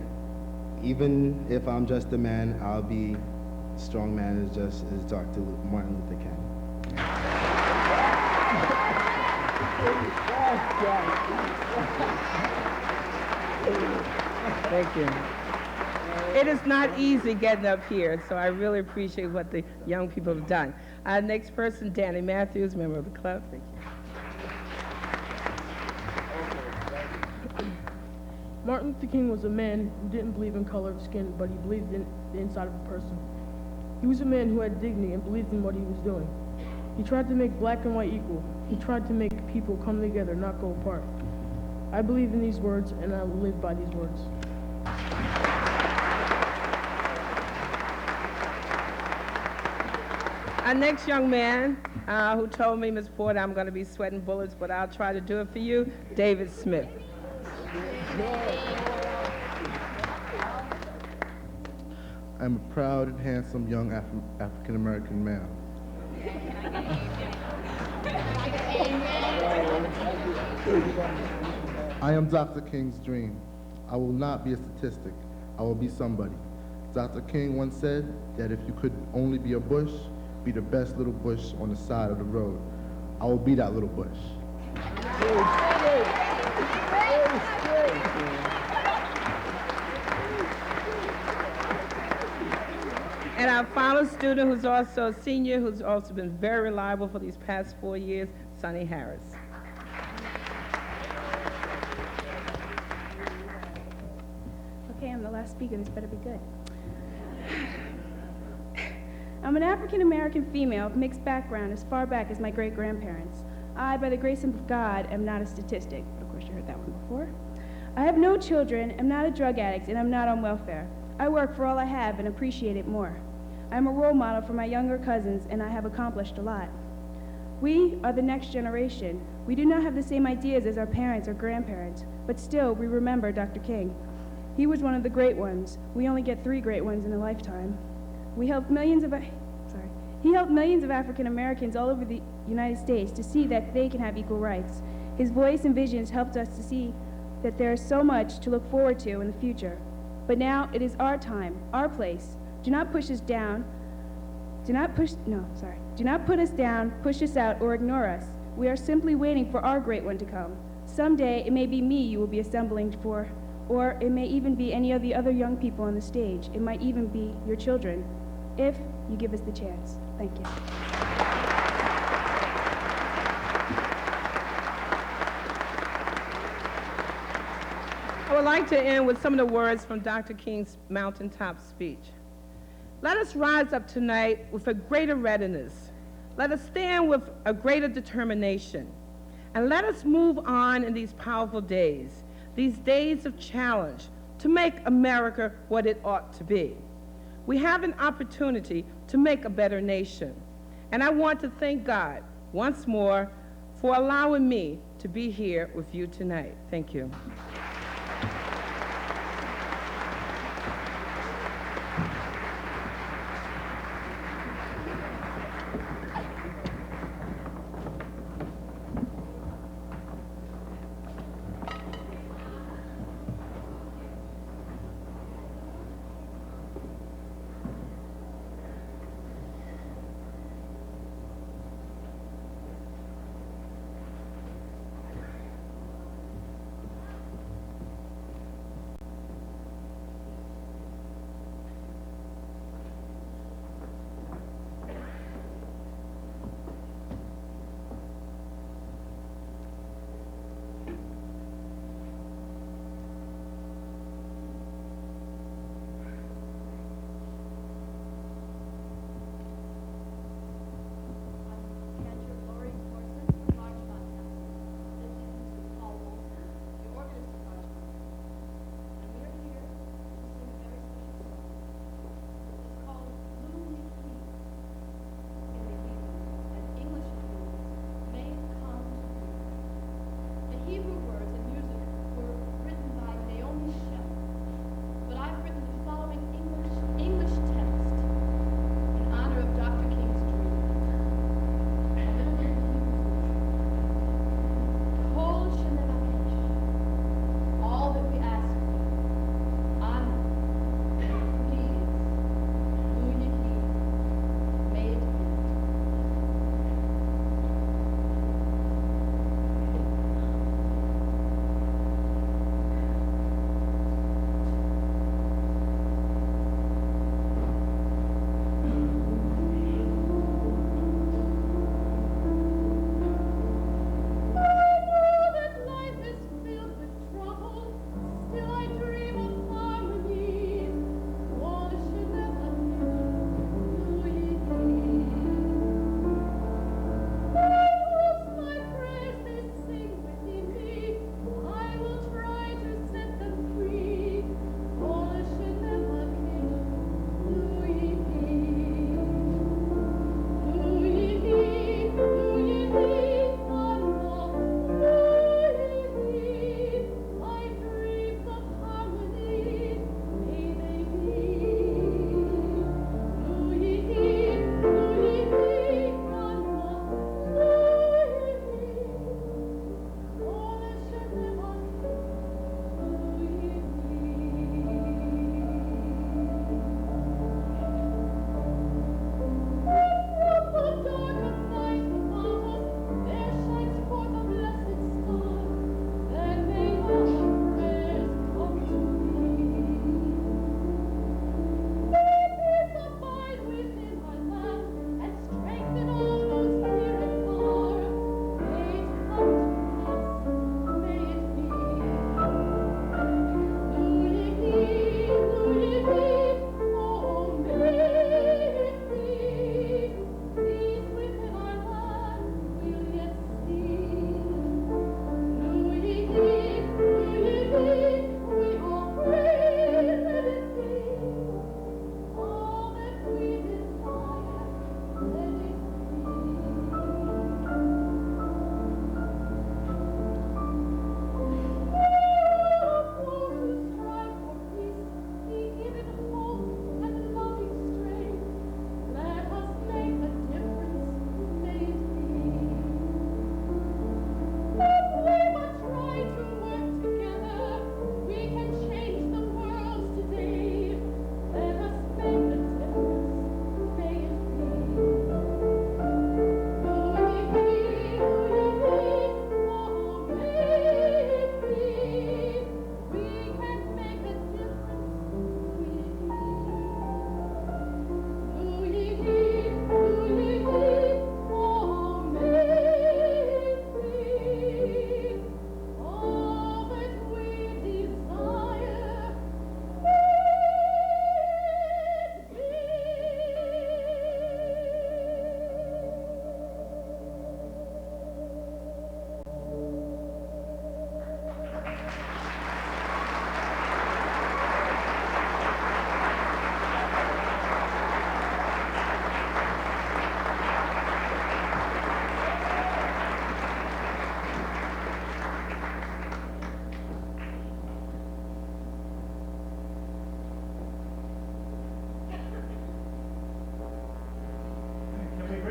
even if I'm just a man, I'll be a strong man as Dr. Martin Luther King. Thank you. It is not easy getting up here, so I really appreciate what the young people have done. Next person, Danny Matthews, member of the club. Thank you. Martin Luther King was a man who didn't believe in color of skin, but he believed in the inside of a person. He was a man who had dignity and believed in what he was doing. He tried to make black and white equal. He tried to make people come together, not go apart. I believe in these words, and I will live by these words. Our next young man who told me, Ms. Ford, I'm going to be sweating bullets, but I'll try to do it for you, David Smith. I'm a proud and handsome young African-American male. I am Dr. King's dream. I will not be a statistic. I will be somebody. Dr. King once said that if you could only be a bush, be the best little bush on the side of the road. I will be that little bush. And our final student, who's also a senior, who's also been very reliable for these past 4 years, Sonny Harris. Okay, I'm the last speaker. This better be good. I'm an African-American female of mixed background as far back as my great-grandparents. I, by the grace of God, am not a statistic. But of course, you heard that one before. I have no children, am not a drug addict, and I'm not on welfare. I work for all I have and appreciate it more. I'm a role model for my younger cousins, and I have accomplished a lot. We are the next generation. We do not have the same ideas as our parents or grandparents, but still, we remember Dr. King. He was one of the great ones. We only get 3 great ones in a lifetime. He helped millions of African Americans all over the United States to see that they can have equal rights. His voice and visions helped us to see that there is so much to look forward to in the future. But now it is our time, our place. Do not push us down. Do not put us down, push us out, or ignore us. We are simply waiting for our great one to come. Someday it may be me you will be assembling for, or it may even be any of the other young people on the stage. It might even be your children, if you give us the chance. Thank you. I would like to end with some of the words from Dr. King's mountaintop speech. Let us rise up tonight with a greater readiness. Let us stand with a greater determination. And let us move on in these powerful days, these days of challenge, to make America what it ought to be. We have an opportunity to make a better nation. And I want to thank God once more for allowing me to be here with you tonight. Thank you.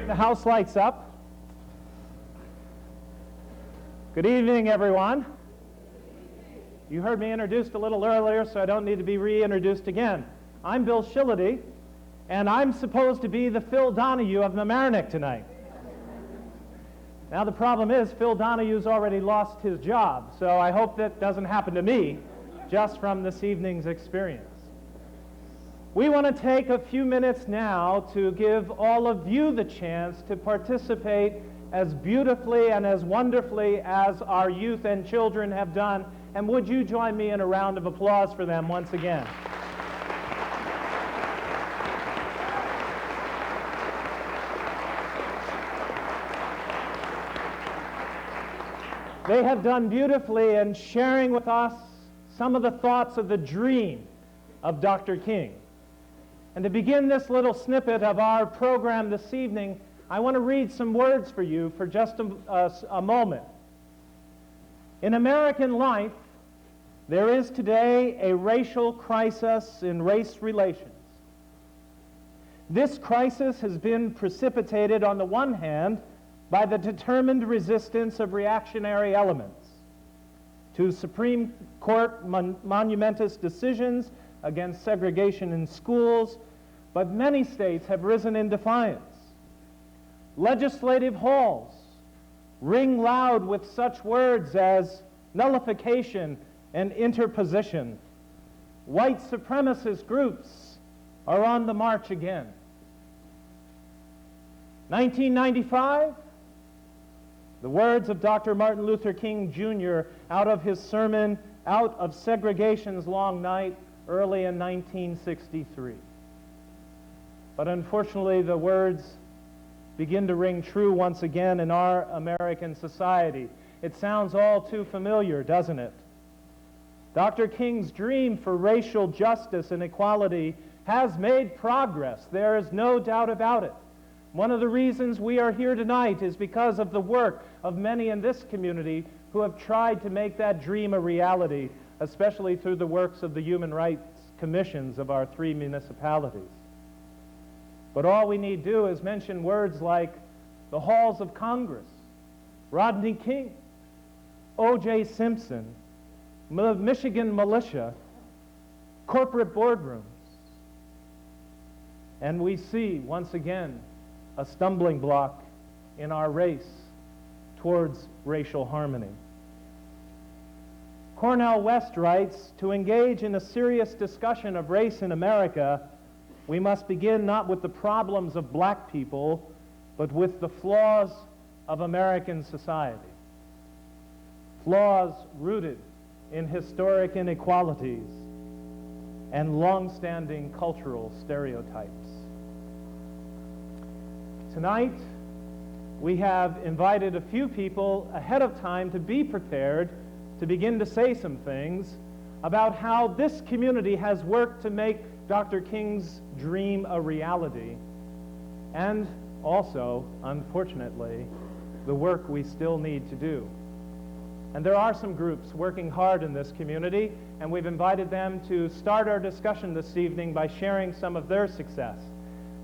the house lights up. Good evening, everyone. You heard me introduced a little earlier, so I don't need to be reintroduced again. I'm Bill Shillity, and I'm supposed to be the Phil Donahue of Mamaroneck tonight. Now, the problem is Phil Donahue's already lost his job, so I hope that doesn't happen to me just from this evening's experience. We want to take a few minutes now to give all of you the chance to participate as beautifully and as wonderfully as our youth and children have done. And would you join me in a round of applause for them once again? They have done beautifully in sharing with us some of the thoughts of the dream of Dr. King. And to begin this little snippet of our program this evening, I want to read some words for you for just a moment. In American life, there is today a racial crisis in race relations. This crisis has been precipitated, on the one hand, by the determined resistance of reactionary elements to Supreme Court monumentous decisions against segregation in schools, but many states have risen in defiance. Legislative halls ring loud with such words as nullification and interposition. White supremacist groups are on the march again. 1995, the words of Dr. Martin Luther King Jr. out of his sermon, Out of Segregation's Long Night, early in 1963. But unfortunately, the words begin to ring true once again in our American society. It sounds all too familiar, doesn't it? Dr. King's dream for racial justice and equality has made progress. There is no doubt about it. One of the reasons we are here tonight is because of the work of many in this community who have tried to make that dream a reality, especially through the works of the human rights commissions of our 3 municipalities. But all we need do is mention words like the halls of Congress, Rodney King, O.J. Simpson, Michigan militia, corporate boardrooms, and we see, once again, a stumbling block in our race towards racial harmony. Cornell West writes, to engage in a serious discussion of race in America, we must begin not with the problems of black people, but with the flaws of American society. Flaws rooted in historic inequalities and long-standing cultural stereotypes. Tonight, we have invited a few people ahead of time to be prepared to begin to say some things about how this community has worked to make Dr. King's dream a reality, and also, unfortunately, the work we still need to do. And there are some groups working hard in this community, and we've invited them to start our discussion this evening by sharing some of their success.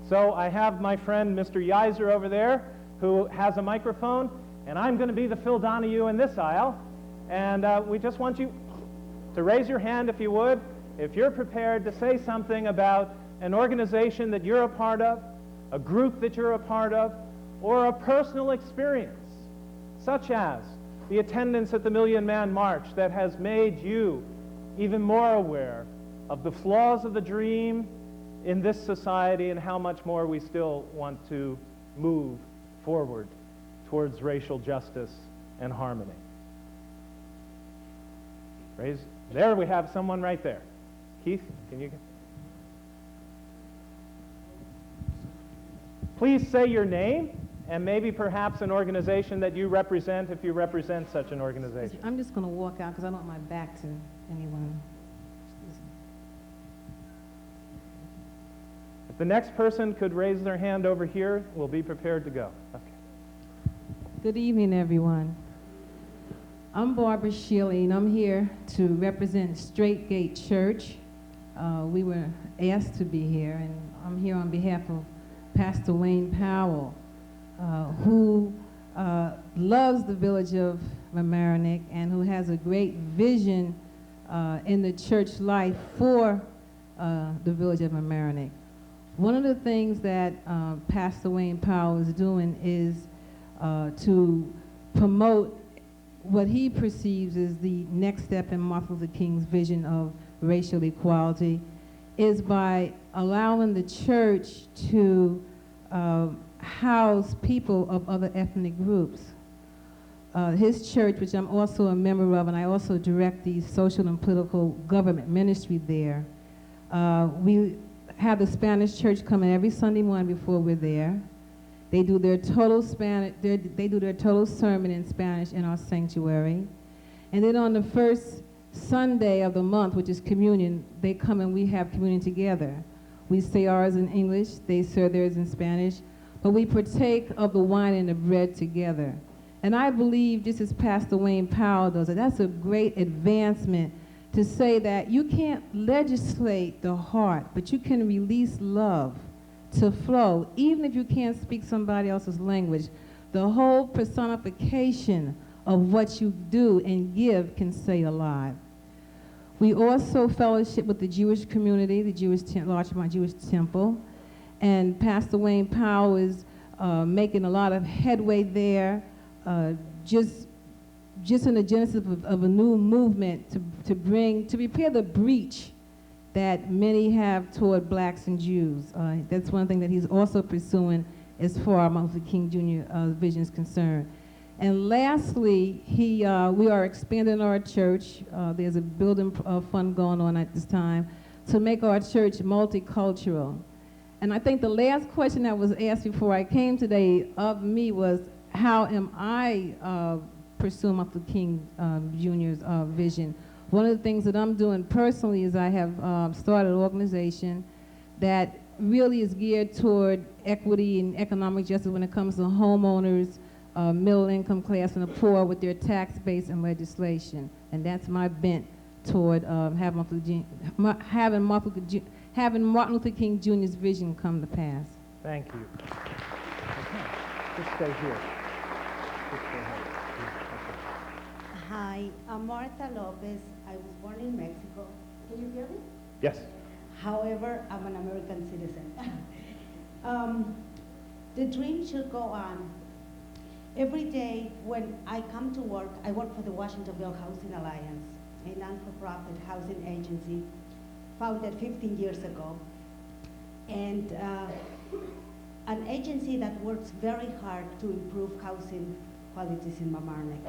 So I have my friend Mr. Yeiser over there, who has a microphone, and I'm going to be the Phil Donahue in this aisle. And we just want you to raise your hand, if you would, if you're prepared to say something about an organization that you're a part of, a group that you're a part of, or a personal experience, such as the attendance at the Million Man March that has made you even more aware of the flaws of the dream in this society and how much more we still want to move forward towards racial justice and harmony. There we have someone right there. Keith, can you? Please say your name and maybe perhaps an organization that you represent, if you represent such an organization. I'm just going to walk out because I don't want my back to anyone. If the next person could raise their hand over here, we'll be prepared to go. Okay. Good evening, everyone. I'm Barbara Shealy, and I'm here to represent Straight Gate Church. We were asked to be here, and I'm here on behalf of Pastor Wayne Powell. who loves the village of Mamaroneck and who has a great vision in the church life for the village of Mamaroneck. One of the things that Pastor Wayne Powell is doing is to promote what he perceives as the next step in Martin Luther King's vision of racial equality, is by allowing the church to house people of other ethnic groups. His church, which I'm also a member of, and I also direct the social and political government ministry there, we have the Spanish church coming every Sunday morning before we're there. They do their total Spanish, they do their total sermon in Spanish in our sanctuary. And then on the first Sunday of the month, which is communion, they come and we have communion together. We say ours in English, they serve theirs in Spanish, but we partake of the wine and the bread together. And I believe, just as Pastor Wayne Powell does it, that's a great advancement to say that you can't legislate the heart, but you can release love to flow, even if you can't speak somebody else's language. The whole personification of what you do and give can stay alive. We also fellowship with the Jewish community, the Larchmont Jewish Temple, and Pastor Wayne Powell is making a lot of headway there, just in the genesis of a new movement to repair the breach that many have toward blacks and Jews. That's one thing that he's also pursuing as far as Martin Luther King Jr. Vision is concerned. And lastly, we are expanding our church. There's a building fund going on at this time to make our church multicultural. And I think the last question that was asked before I came today of me was, how am I pursuing Martin Luther King Jr.'s vision? One of the things that I'm doing personally is I have started an organization that really is geared toward equity and economic justice when it comes to homeowners, middle income class, and the poor with their tax base and legislation. And that's my bent toward having Martin Luther King Jr.'s vision come to pass. Thank you. Just stay here. Hi, I'm Martha Lopez. I was born in Mexico. Can you hear me? Yes. However, I'm an American citizen. The dream should go on. Every day when I come to work, I work for the Washingtonville Housing Alliance, a non-for-profit housing agency founded 15 years ago, and an agency that works very hard to improve housing qualities in Mamaroneck.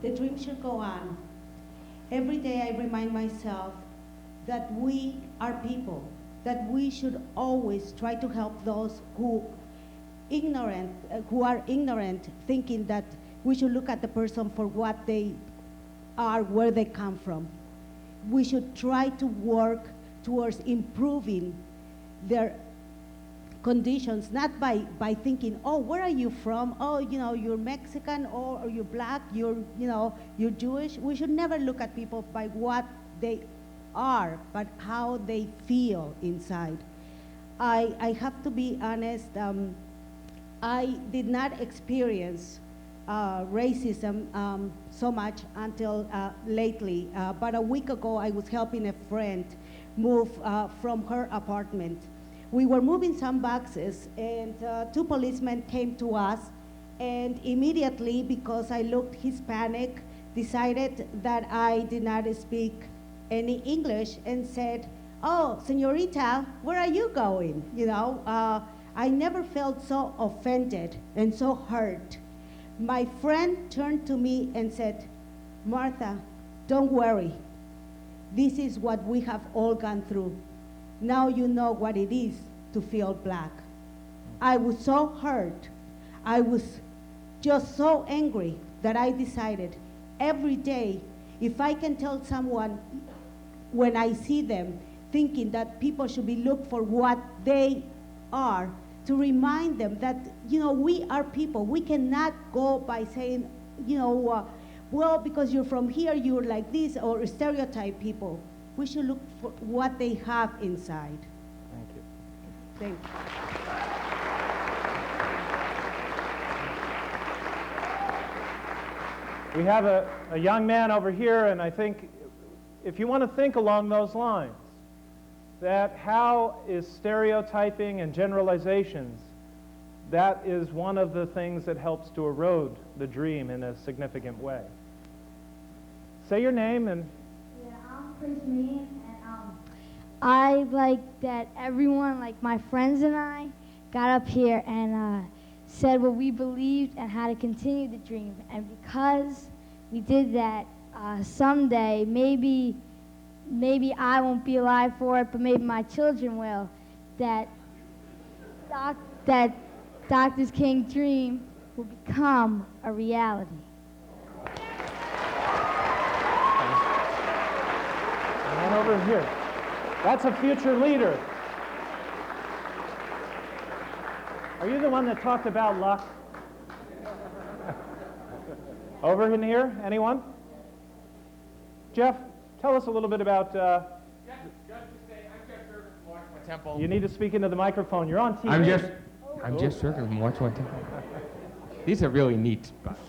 The dream should go on. Every day I remind myself that we are people, that we should always try to help those who are ignorant, thinking that we should look at the person for what they are, where they come from. We should try to work towards improving their conditions, not by thinking, oh, where are you from? Oh, you're Mexican, or you're black, you're Jewish. We should never look at people by what they are, but how they feel inside. I have to be honest, I did not experience racism so much until lately. About a week ago, I was helping a friend move from her apartment. We were moving some boxes, and two policemen came to us, and immediately, because I looked Hispanic, decided that I did not speak any English and said, oh, señorita, where are you going? I never felt so offended and so hurt. My friend turned to me and said, Martha, don't worry. This is what we have all gone through. Now you know what it is to feel black. I was so hurt. I was just so angry that I decided every day, if I can tell someone when I see them, thinking that people should be looked for what they are, to remind them that, we are people. We cannot go by saying, well, because you're from here, you're like this, or stereotype people. We should look for what they have inside. Thank you. Thank you. We have a young man over here, and I think if you want to think along those lines, that how is stereotyping and generalizations, that is one of the things that helps to erode the dream in a significant way. Say your name and... Yeah, I'm Chris Mean, and I like that everyone, like my friends and I, got up here and said what we believed and how to continue the dream. And because we did that, someday, maybe I won't be alive for it, but maybe my children will, that Dr. King's dream will become a reality. And over here. That's a future leader. Are you the one that talked about luck? Over in here, anyone? Jeff, tell us a little bit about... Temple. You need to speak into the microphone. You're on TV. I'm Jeff Shurkin from Watchman Temple. These are really neat, by the way.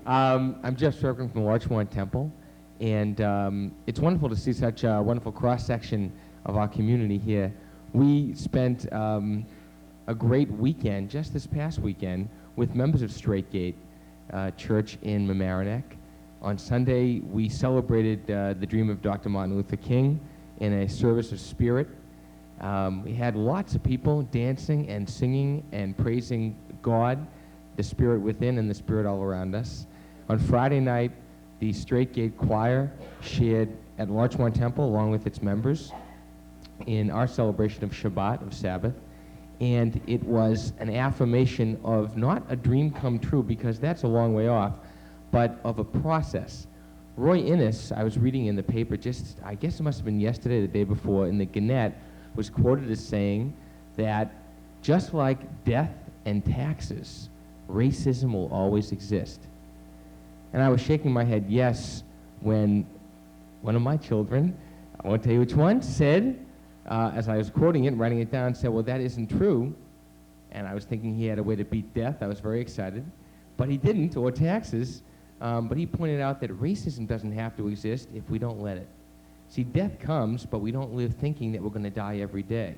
I'm Jeff Shurkin from Watchman Temple, and it's wonderful to see such a wonderful cross-section of our community here. We spent a great weekend, just this past weekend, with members of Straight Gate Church in Mamaroneck. On Sunday, we celebrated the dream of Dr. Martin Luther King in a service of spirit. We had lots of people dancing and singing and praising God, the Spirit within and the Spirit all around us. On Friday night, the Straight Gate Choir shared at Larchmont Temple along with its members in our celebration of Shabbat, of Sabbath. And it was an affirmation of not a dream come true, because that's a long way off, but of a process. Roy Innes, I was reading in the paper just, I guess it must have been yesterday, the day before, in the Gannett, was quoted as saying that just like death and taxes, racism will always exist. And I was shaking my head yes when one of my children, I won't tell you which one, said, as I was quoting it, writing it down, said, well, that isn't true. And I was thinking he had a way to beat death. I was very excited. But he didn't, or taxes. But he pointed out that racism doesn't have to exist if we don't let it. See, death comes, but we don't live thinking that we're going to die every day.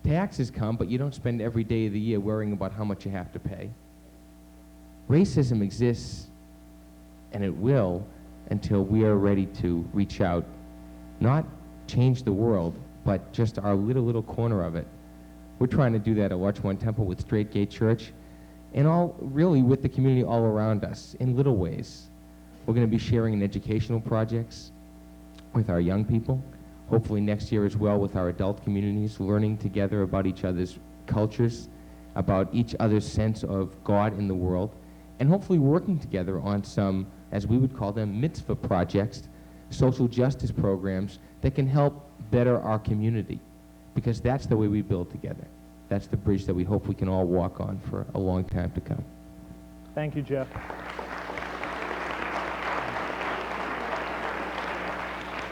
Taxes come, but you don't spend every day of the year worrying about how much you have to pay. Racism exists, and it will, until we are ready to reach out, not change the world, but just our little corner of it. We're trying to do that at Larchmont Temple with Straight Gate Church, and all really with the community all around us in little ways. We're going to be sharing in educational projects with our young people, hopefully next year as well with our adult communities, learning together about each other's cultures, about each other's sense of God in the world, and hopefully working together on some, as we would call them, mitzvah projects, social justice programs that can help better our community, because that's the way we build together. That's the bridge that we hope we can all walk on for a long time to come. Thank you, Jeff.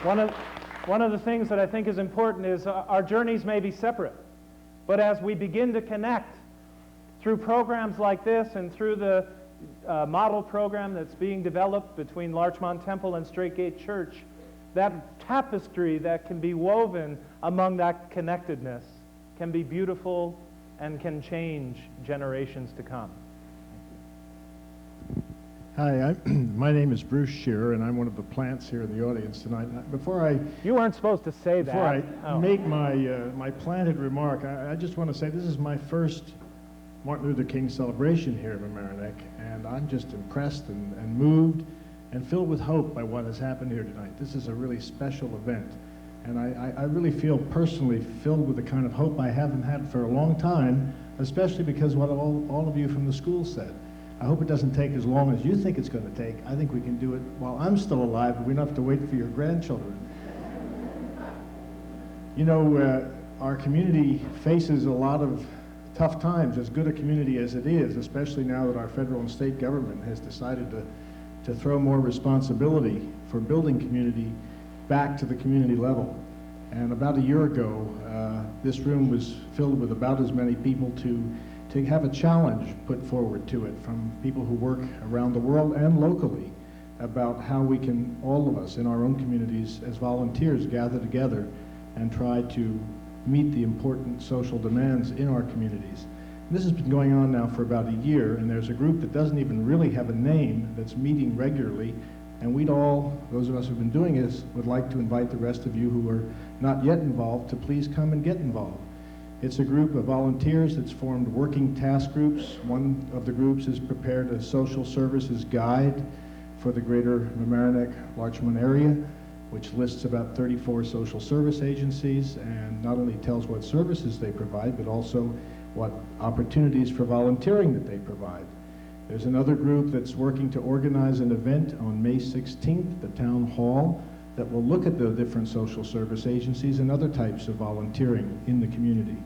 One of the things that I think is important is our journeys may be separate, but as we begin to connect through programs like this and through the model program that's being developed between Larchmont Temple and Straight Gate Church, that tapestry that can be woven among that connectedness can be beautiful and can change generations to come. Hi, my name is Bruce Shearer, and I'm one of the plants here in the audience tonight. You weren't supposed to say that. Before I make my planted remark, I just want to say this is my first Martin Luther King celebration here in Mamaroneck, and I'm just impressed and moved and filled with hope by what has happened here tonight. This is a really special event, and I really feel personally filled with the kind of hope I haven't had for a long time, especially because what all of you from the school said. I hope it doesn't take as long as you think it's going to take. I think we can do it while I'm still alive, and we don't have to wait for your grandchildren. You know, our community faces a lot of tough times, as good a community as it is, especially now that our federal and state government has decided to throw more responsibility for building community back to the community level. And about a year ago, this room was filled with about as many people to to have a challenge put forward to it from people who work around the world and locally about how we can, all of us in our own communities as volunteers, gather together and try to meet the important social demands in our communities. This has been going on now for about a year, and there's a group that doesn't even really have a name that's meeting regularly, and we'd all, those of us who've been doing this, would like to invite the rest of you who are not yet involved to please come and get involved. It's a group of volunteers that's formed working task groups. One of the groups has prepared a social services guide for the greater Mamaroneck-Larchmont area, which lists about 34 social service agencies and not only tells what services they provide, but also what opportunities for volunteering that they provide. There's another group that's working to organize an event on May 16th at the town hall that will look at the different social service agencies and other types of volunteering in the community.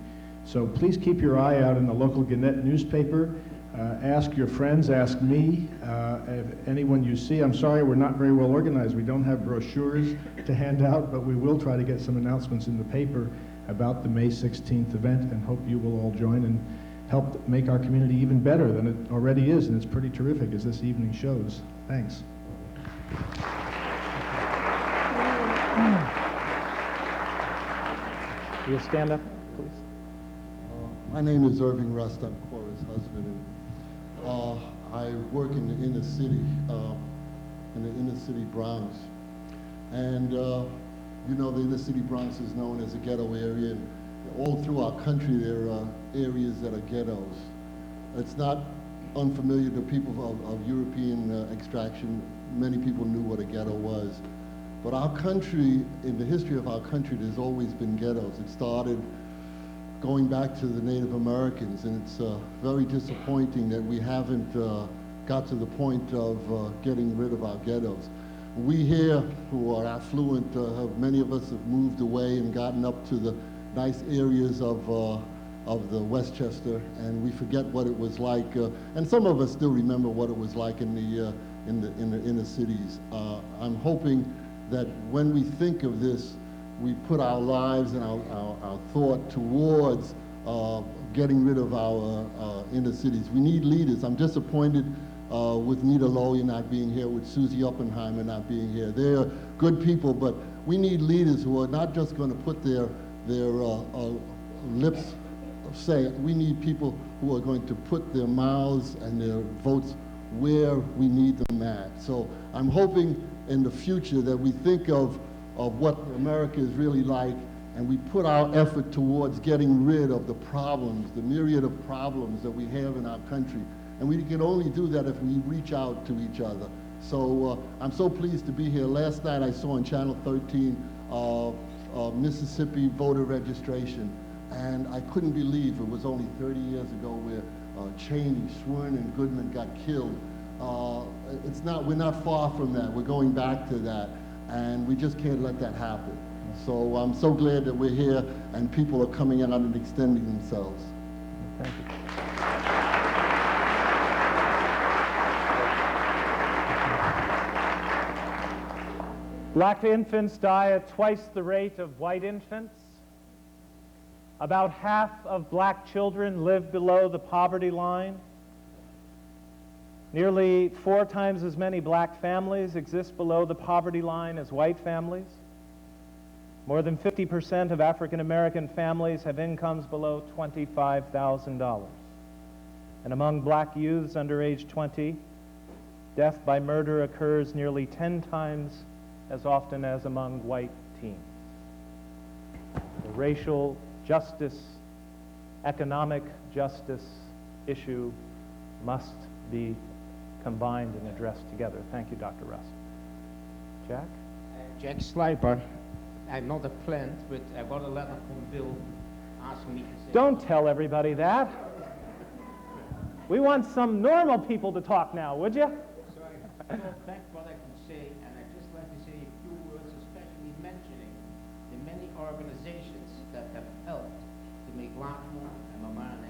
So please keep your eye out in the local Gannett newspaper. Ask your friends, ask me, if anyone you see. I'm sorry we're not very well organized. We don't have brochures to hand out, but we will try to get some announcements in the paper about the May 16th event, and hope you will all join and help make our community even better than it already is, and it's pretty terrific as this evening shows. Thanks. Will you stand up, please? My name is Irving Rust. I'm Cora's husband, and I work in the inner city Bronx. And you know, the inner city Bronx is known as a ghetto area, and all through our country there are areas that are ghettos. It's not unfamiliar to people of European extraction. Many people knew what a ghetto was. But our country, in the history of our country, there's always been ghettos. It started going back to the Native Americans, and it's very disappointing that we haven't got to the point of getting rid of our ghettos. We here, who are affluent, many of us have moved away and gotten up to the nice areas of the Westchester, and we forget what it was like. And some of us still remember what it was like in the inner cities. I'm hoping that when we think of this, we put our lives and our thought towards getting rid of our inner cities. We need leaders. I'm disappointed with Nita Lowey not being here, with Susie Oppenheimer not being here. They're good people, but we need leaders who are not just going to put their lips say. We need people who are going to put their mouths and their votes where we need them at. So I'm hoping in the future that we think of what America is really like, and we put our effort towards getting rid of the problems, the myriad of problems that we have in our country. And we can only do that if we reach out to each other. So I'm so pleased to be here. Last night I saw on Channel 13 Mississippi voter registration, and I couldn't believe it was only 30 years ago where Cheney, Schwerin, and Goodman got killed. We're not far from that. We're going back to that, and we just can't let that happen. So I'm so glad that we're here and people are coming out and extending themselves. Thank you. Black infants die at twice the rate of white infants. About half of black children live below the poverty line. Nearly 4 times as many black families exist below the poverty line as white families. More than 50% of African American families have incomes below $25,000. And among black youths under age 20, death by murder occurs nearly 10 times as often as among white teens. The racial justice, economic justice issue must be combined and addressed together. Thank you, Dr. Rust. Jack? Jack Sliper. I'm not a plant, but I got a letter from Bill asking me to say... Don't tell everybody that. We want some normal people to talk now, would you? Sorry. So back what I can say, and I'd just like to say a few words, especially mentioning the many organizations that have helped to make Larchmont and Mamaroneck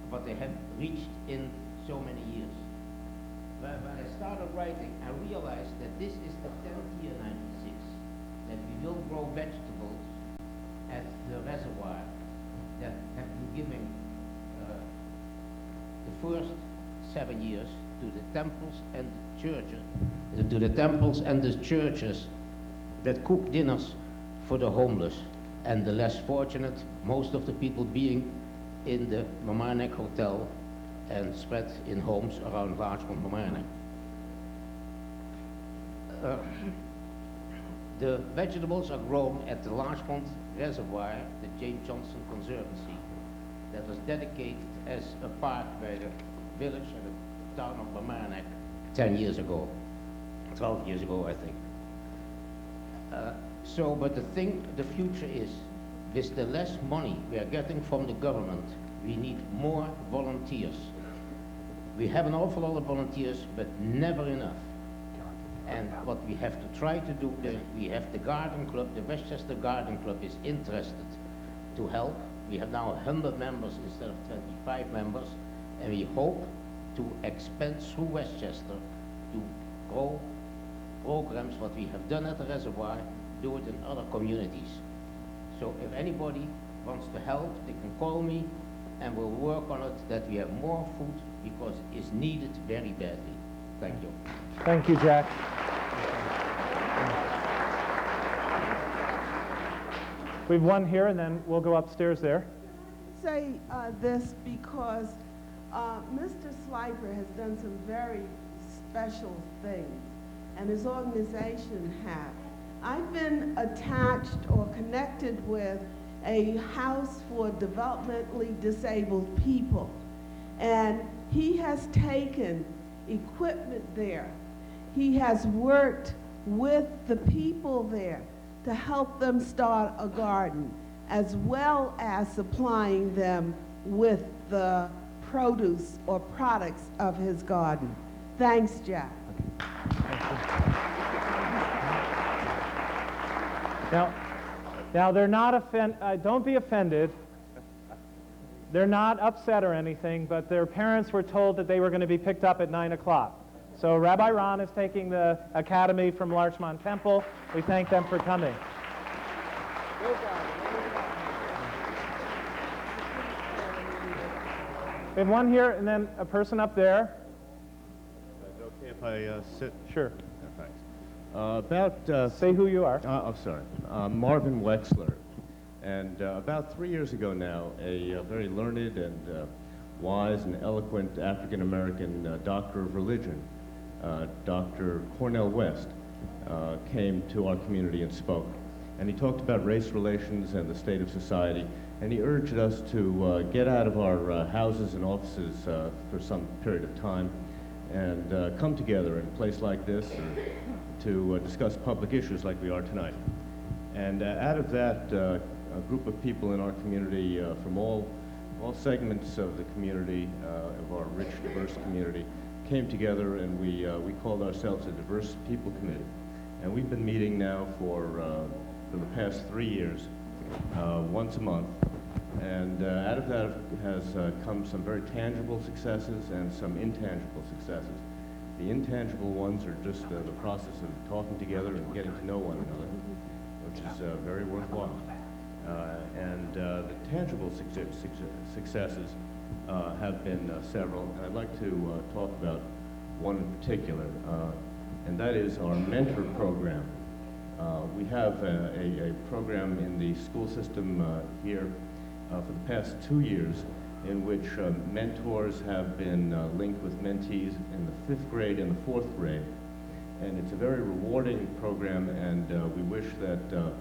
what they have reached in so many years. When I started writing, I realized that this is the 10th year, 96, that we will grow vegetables at the reservoir. that have been giving the first 7 years to the temples and the churches, that cook dinners for the homeless and the less fortunate, most of the people being in the Mamaroneck Hotel and spread in homes around Larchmond, Mamaroneck. The vegetables are grown at the Larchmond Reservoir, the James Johnson Conservancy, that was dedicated as a park by the village and the town of Mamaroneck 10 years ago, 12 years ago, I think. But the future is, with the less money we are getting from the government, we need more volunteers. We have an awful lot of volunteers, but never enough. And what we have to try to do, we have the garden club, the Westchester Garden Club is interested to help. We have now 100 members instead of 25 members, and we hope to expand through Westchester to grow programs, what we have done at the reservoir, do it in other communities. So if anybody wants to help, they can call me and we'll work on it that we have more food because it is needed very badly. Thank you. Thank you, Jack. We have one here and then we'll go upstairs there. Say this because Mr. Sliper has done some very special things, and his organization has. I've been attached or connected with a house for developmentally disabled people, and he has taken equipment there. He has worked with the people there to help them start a garden, as well as supplying them with the produce or products of his garden. Thanks, Jack. Now they're not don't be offended. They're not upset or anything, but their parents were told that they were going to be picked up at 9 o'clock. So Rabbi Ron is taking the academy from Larchmont Temple. We thank them for coming. We have one here and then a person up there. Is it okay if I sit? Sure. Yeah, thanks. Say who you are. I'm sorry. Marvin Wexler. And about 3 years ago now, a very learned and wise and eloquent African-American doctor of religion, Dr. Cornel West, came to our community and spoke. And he talked about race relations and the state of society, and he urged us to get out of our houses and offices for some period of time and come together in a place like this to discuss public issues like we are tonight. And out of that, a group of people in our community from all segments of the community, of our rich, diverse community, came together, and we called ourselves a Diverse People Committee. And we've been meeting now for the past 3 years, once a month. And out of that has come some very tangible successes and some intangible successes. The intangible ones are just the process of talking together and getting to know one another, which is very worthwhile. And the tangible successes have been several, and I'd like to talk about one in particular, and that is our mentor program. We have a program in the school system here for the past 2 years in which mentors have been linked with mentees in the 5th grade and the 4th grade. And it's a very rewarding program, and we wish that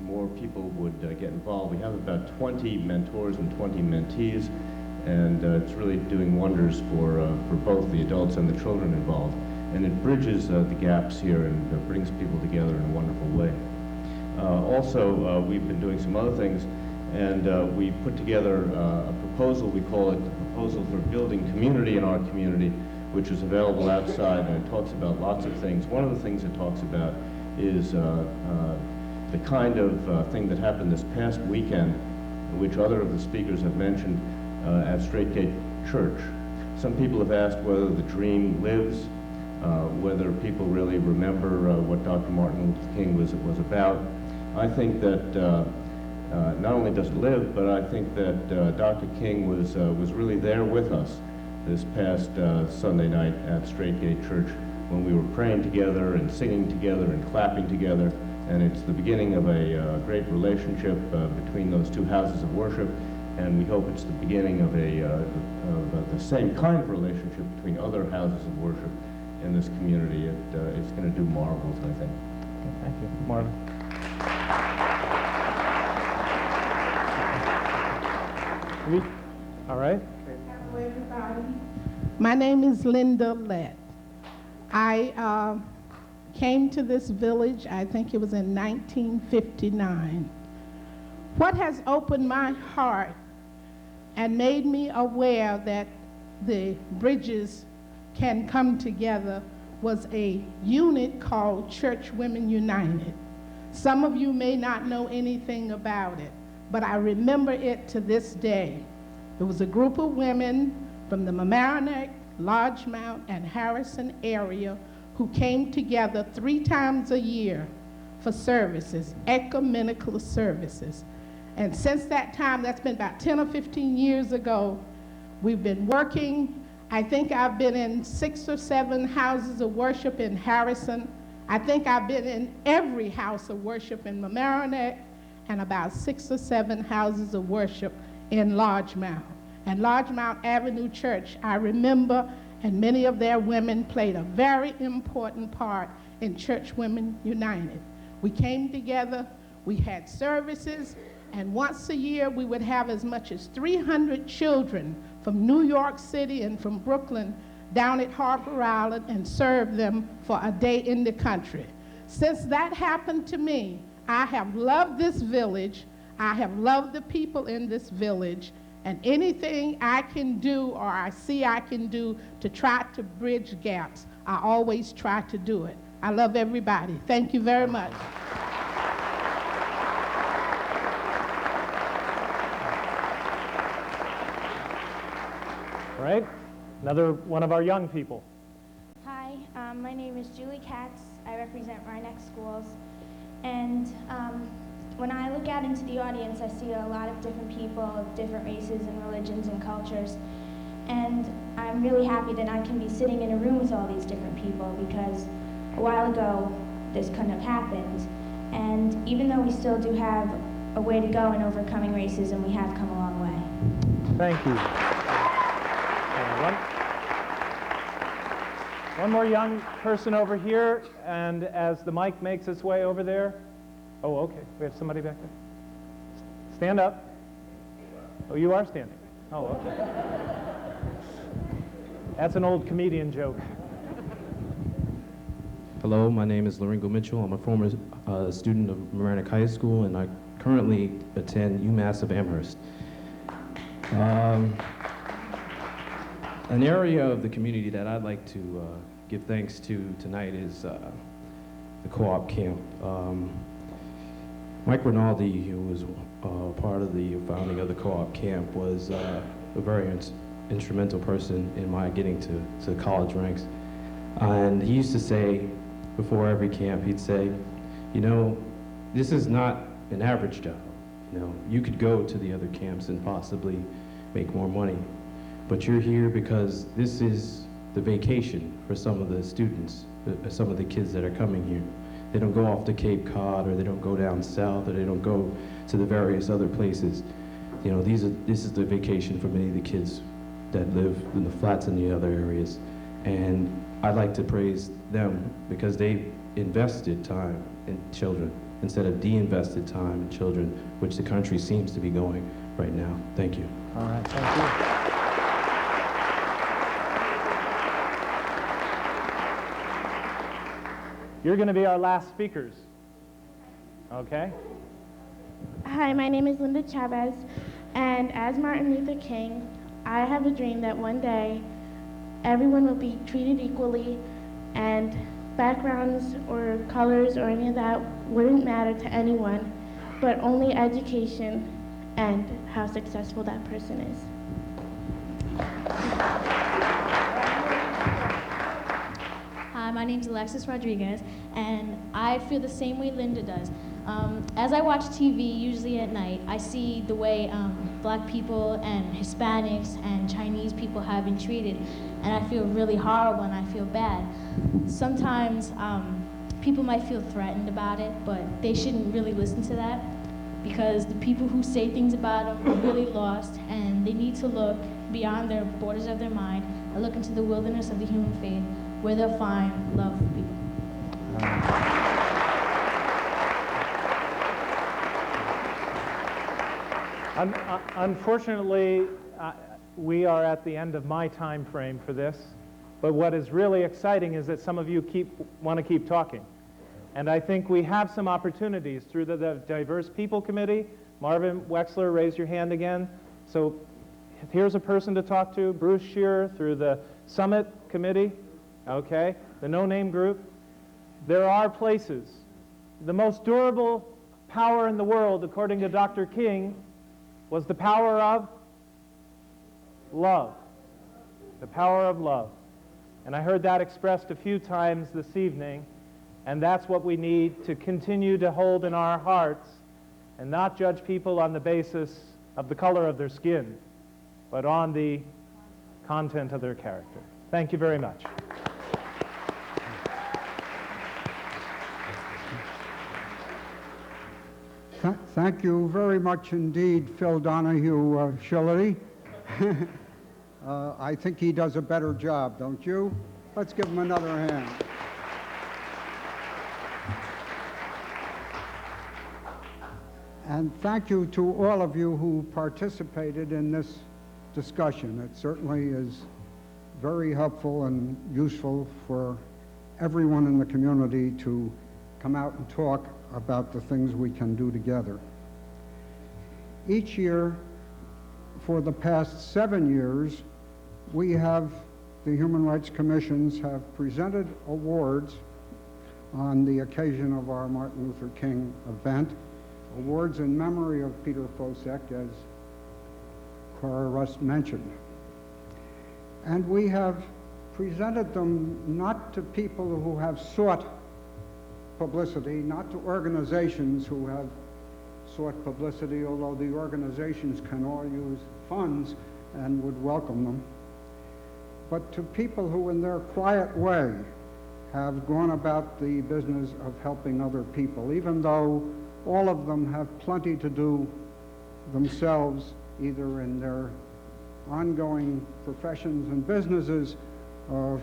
more people would get involved. We have about 20 mentors and 20 mentees, and it's really doing wonders for both the adults and the children involved. And it bridges the gaps here and brings people together in a wonderful way. Also, we've been doing some other things, and we put together a proposal. We call it the Proposal for Building Community in Our Community, which is available outside, and it talks about lots of things. One of the things it talks about is the kind of thing that happened this past weekend, which other of the speakers have mentioned, at Straight Gate Church. Some people have asked whether the dream lives, whether people really remember what Dr. Martin Luther King was about. I think that not only does live, but I think that Dr. King was really there with us this past Sunday night at Straight Gate Church when we were praying together and singing together and clapping together. And it's the beginning of a great relationship between those two houses of worship, and we hope it's the beginning of the same kind of relationship between other houses of worship in this community. It's going to do marvels, I think. Thank you. Marvin. All right. Hello, everybody. My name is Linda Lett. I came to this village, I think it was in 1959. What has opened my heart and made me aware that the bridges can come together was a unit called Church Women United. Some of you may not know anything about it, but I remember it to this day. It was a group of women from the Mamaroneck, Largemount, and Harrison area who came together 3 times a year for services, ecumenical services. And since that time, that's been about 10 or 15 years ago, we've been working. I think I've been in 6 or 7 houses of worship in Harrison. I think I've been in every house of worship in Mamaroneck, and about 6 or 7 houses of worship in Largemount. And Largemount Avenue Church, I remember, and many of their women played a very important part in Church Women United. We came together, we had services, and once a year we would have as much as 300 children from New York City and from Brooklyn down at Harbor Island and serve them for a day in the country. Since that happened to me, I have loved this village, I have loved the people in this village, and anything I can do or I see I can do to try to bridge gaps, I always try to do it. I love everybody. Thank you very much. All right. Another one of our young people. Hi, my name is Julie Katz. I represent Rhinex Schools. And when I look out into the audience, I see a lot of different people of different races and religions and cultures. And I'm really happy that I can be sitting in a room with all these different people, because a while ago, this couldn't have happened. And even though we still do have a way to go in overcoming racism, we have come a long way. Thank you. One more young person over here, and as the mic makes its way over there. Oh, okay. We have somebody back there. Stand up. Oh, you are standing. Oh, okay. That's an old comedian joke. Hello, my name is Lorenzo Mitchell. I'm a former student of Mamaroneck High School, and I currently attend UMass of Amherst. An area of the community that I'd like to give thanks to tonight is the co-op camp. Mike Rinaldi, who was part of the founding of the co-op camp, was a very instrumental person in my getting to the college ranks. And he used to say, before every camp, he'd say, you know, this is not an average job. You know, you could go to the other camps and possibly make more money, but you're here because this is the vacation for some of the students, some of the kids that are coming here. They don't go off to Cape Cod, or they don't go down south, or they don't go to the various other places. You know, this is the vacation for many of the kids that live in the flats in the other areas. And I'd like to praise them because they invested time in children instead of de-invested time in children, which the country seems to be going right now. Thank you. All right, thank you. You're going to be our last speakers. Okay? Hi, my name is Linda Chavez, and as Martin Luther King, I have a dream that one day everyone will be treated equally, and backgrounds or colors or any of that wouldn't matter to anyone, but only education and how successful that person is. Hi, my name's Alexis Rodriguez, and I feel the same way Linda does. As I watch TV, usually at night, I see the way black people and Hispanics and Chinese people have been treated, and I feel really horrible and I feel bad. Sometimes people might feel threatened about it, but they shouldn't really listen to that, because the people who say things about them are really lost, and they need to look beyond their borders of their mind and look into the wilderness of the human faith, where they'll find love for people. Unfortunately, we are at the end of my time frame for this, but what is really exciting is that some of you want to keep talking. And I think we have some opportunities through the Diverse People Committee. Marvin Wexler, raise your hand again. So here's a person to talk to. Bruce Shearer through the Summit Committee, okay, the No Name Group. There are places. The most durable power in the world, according to Dr. King, was the power of love. The power of love. And I heard that expressed a few times this evening, and that's what we need to continue to hold in our hearts and not judge people on the basis of the color of their skin, but on the content of their character. Thank you very much. Thank you very much indeed, Phil Donahue Shillity. I think he does a better job, don't you? Let's give him another hand. And thank you to all of you who participated in this discussion. It certainly is very helpful and useful for everyone in the community to come out and talk about the things we can do together. Each year, for the past 7 years, we have, the Human Rights Commissions have presented awards on the occasion of our Martin Luther King event, awards in memory of Peter Fosek, as Cora Rust mentioned. And we have presented them not to people who have sought publicity, not to organizations who have sought publicity, although the organizations can all use funds and would welcome them, but to people who in their quiet way have gone about the business of helping other people, even though all of them have plenty to do themselves, either in their ongoing professions and businesses or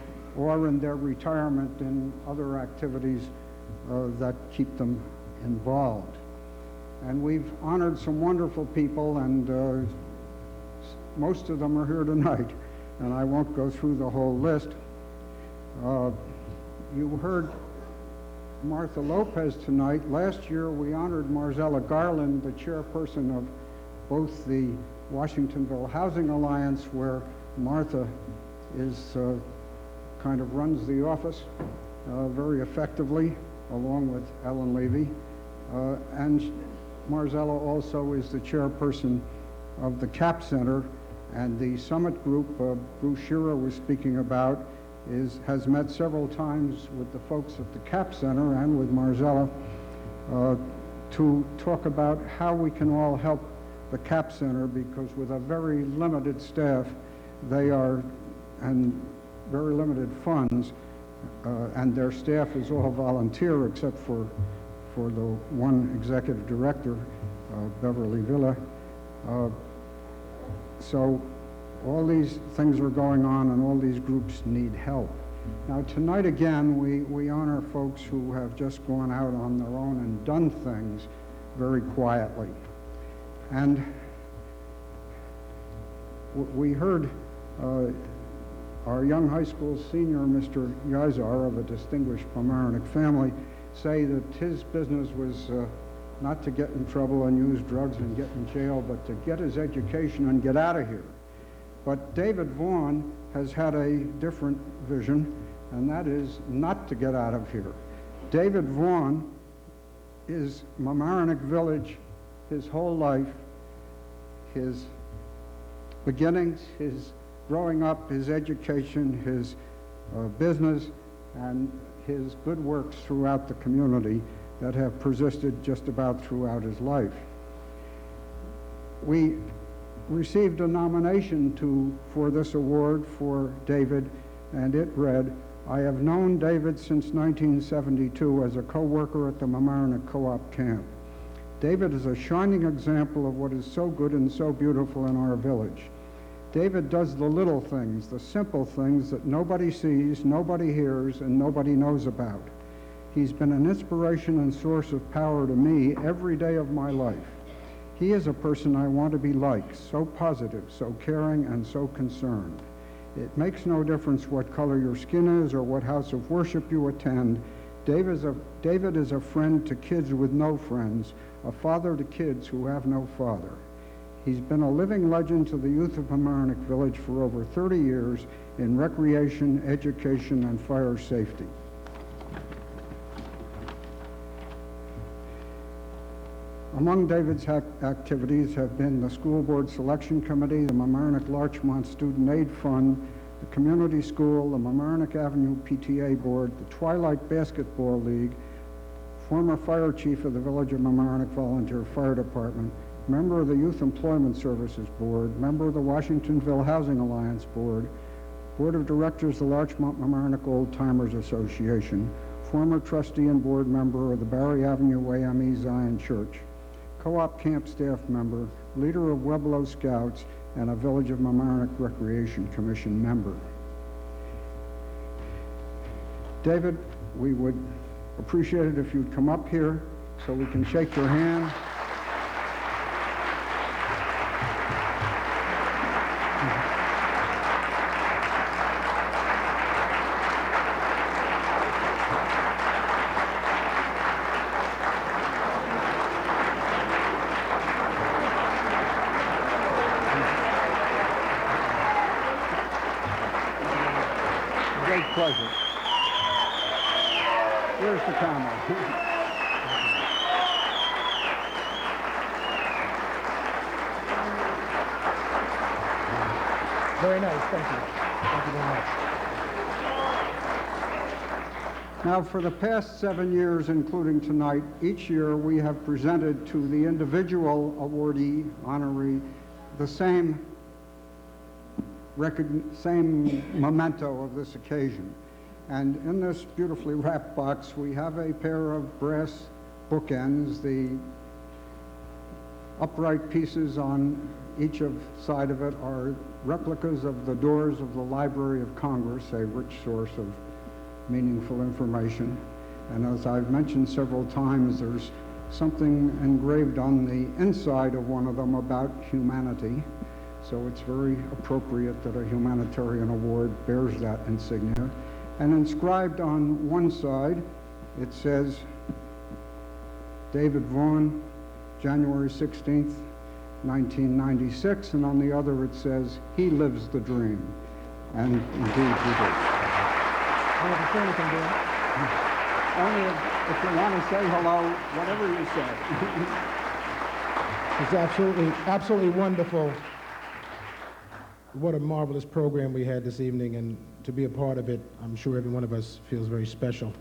in their retirement in other activities that keep them involved. And we've honored some wonderful people, and most of them are here tonight, and I won't go through the whole list. You heard Martha Lopez tonight. Last year we honored Marzella Garland, the chairperson of both the Washingtonville Housing Alliance, where Martha is kind of runs the office very effectively, along with Ellen Levy. And Marzella also is the chairperson of the CAP Center, and the Summit Group Bruce Shearer was speaking about has met several times with the folks at the CAP Center and with Marzella to talk about how we can all help the CAP Center, because with a very limited staff, and very limited funds, and their staff is all volunteer except for the one executive director, Beverly Villa. So all these things are going on, and all these groups need help. Now tonight again, we honor folks who have just gone out on their own and done things very quietly. And we heard our young high school senior, Mr. Yazar, of a distinguished Pomeranic family, say that his business was not to get in trouble and use drugs and get in jail, but to get his education and get out of here. But David Vaughn has had a different vision, and that is not to get out of here. David Vaughn is Mamaroneck Village his whole life, his beginnings, his growing up, his education, his business, and his good works throughout the community that have persisted just about throughout his life. We received a nomination for this award for David, and it read, "I have known David since 1972 as a co-worker at the Mamaroneck Co-op camp. David is a shining example of what is so good and so beautiful in our village. David does the little things, the simple things that nobody sees, nobody hears, and nobody knows about. He's been an inspiration and source of power to me every day of my life. He is a person I want to be like, so positive, so caring, and so concerned. It makes no difference what color your skin is or what house of worship you attend. David is a friend to kids with no friends, a father to kids who have no father. He's been a living legend to the youth of Mamaroneck Village for over 30 years in recreation, education, and fire safety." Among David's activities have been the School Board Selection Committee, the Mamaroneck Larchmont Student Aid Fund, the Community School, the Mamaroneck Avenue PTA Board, the Twilight Basketball League, former fire chief of the Village of Mamaroneck Volunteer Fire Department, member of the Youth Employment Services Board, member of the Washingtonville Housing Alliance Board, Board of Directors of the Larchmont Mamaroneck Old Timers Association, former trustee and board member of the Barry Avenue AME Zion Church, co-op camp staff member, leader of Webelow Scouts, and a Village of Mamaroneck Recreation Commission member. David, we would appreciate it if you'd come up here so we can shake your hand. Great pleasure. Here's the camera. Very nice, thank you. Thank you very much. Now, for the past 7 years, including tonight, each year we have presented to the individual awardee, honoree, the same memento of this occasion. And in this beautifully wrapped box, we have a pair of brass bookends. The upright pieces on each side of it are replicas of the doors of the Library of Congress, a rich source of meaningful information. And as I've mentioned several times, there's something engraved on the inside of one of them about humanity. So it's very appropriate that a humanitarian award bears that insignia. And inscribed on one side, it says, David Vaughn, January 16th, 1996, and on the other it says, he lives the dream. And indeed he did. I don't have to say anything, do I? Only if you want to say hello, whatever you say. It's absolutely wonderful. What a marvelous program we had this evening, and to be a part of it, I'm sure every one of us feels very special.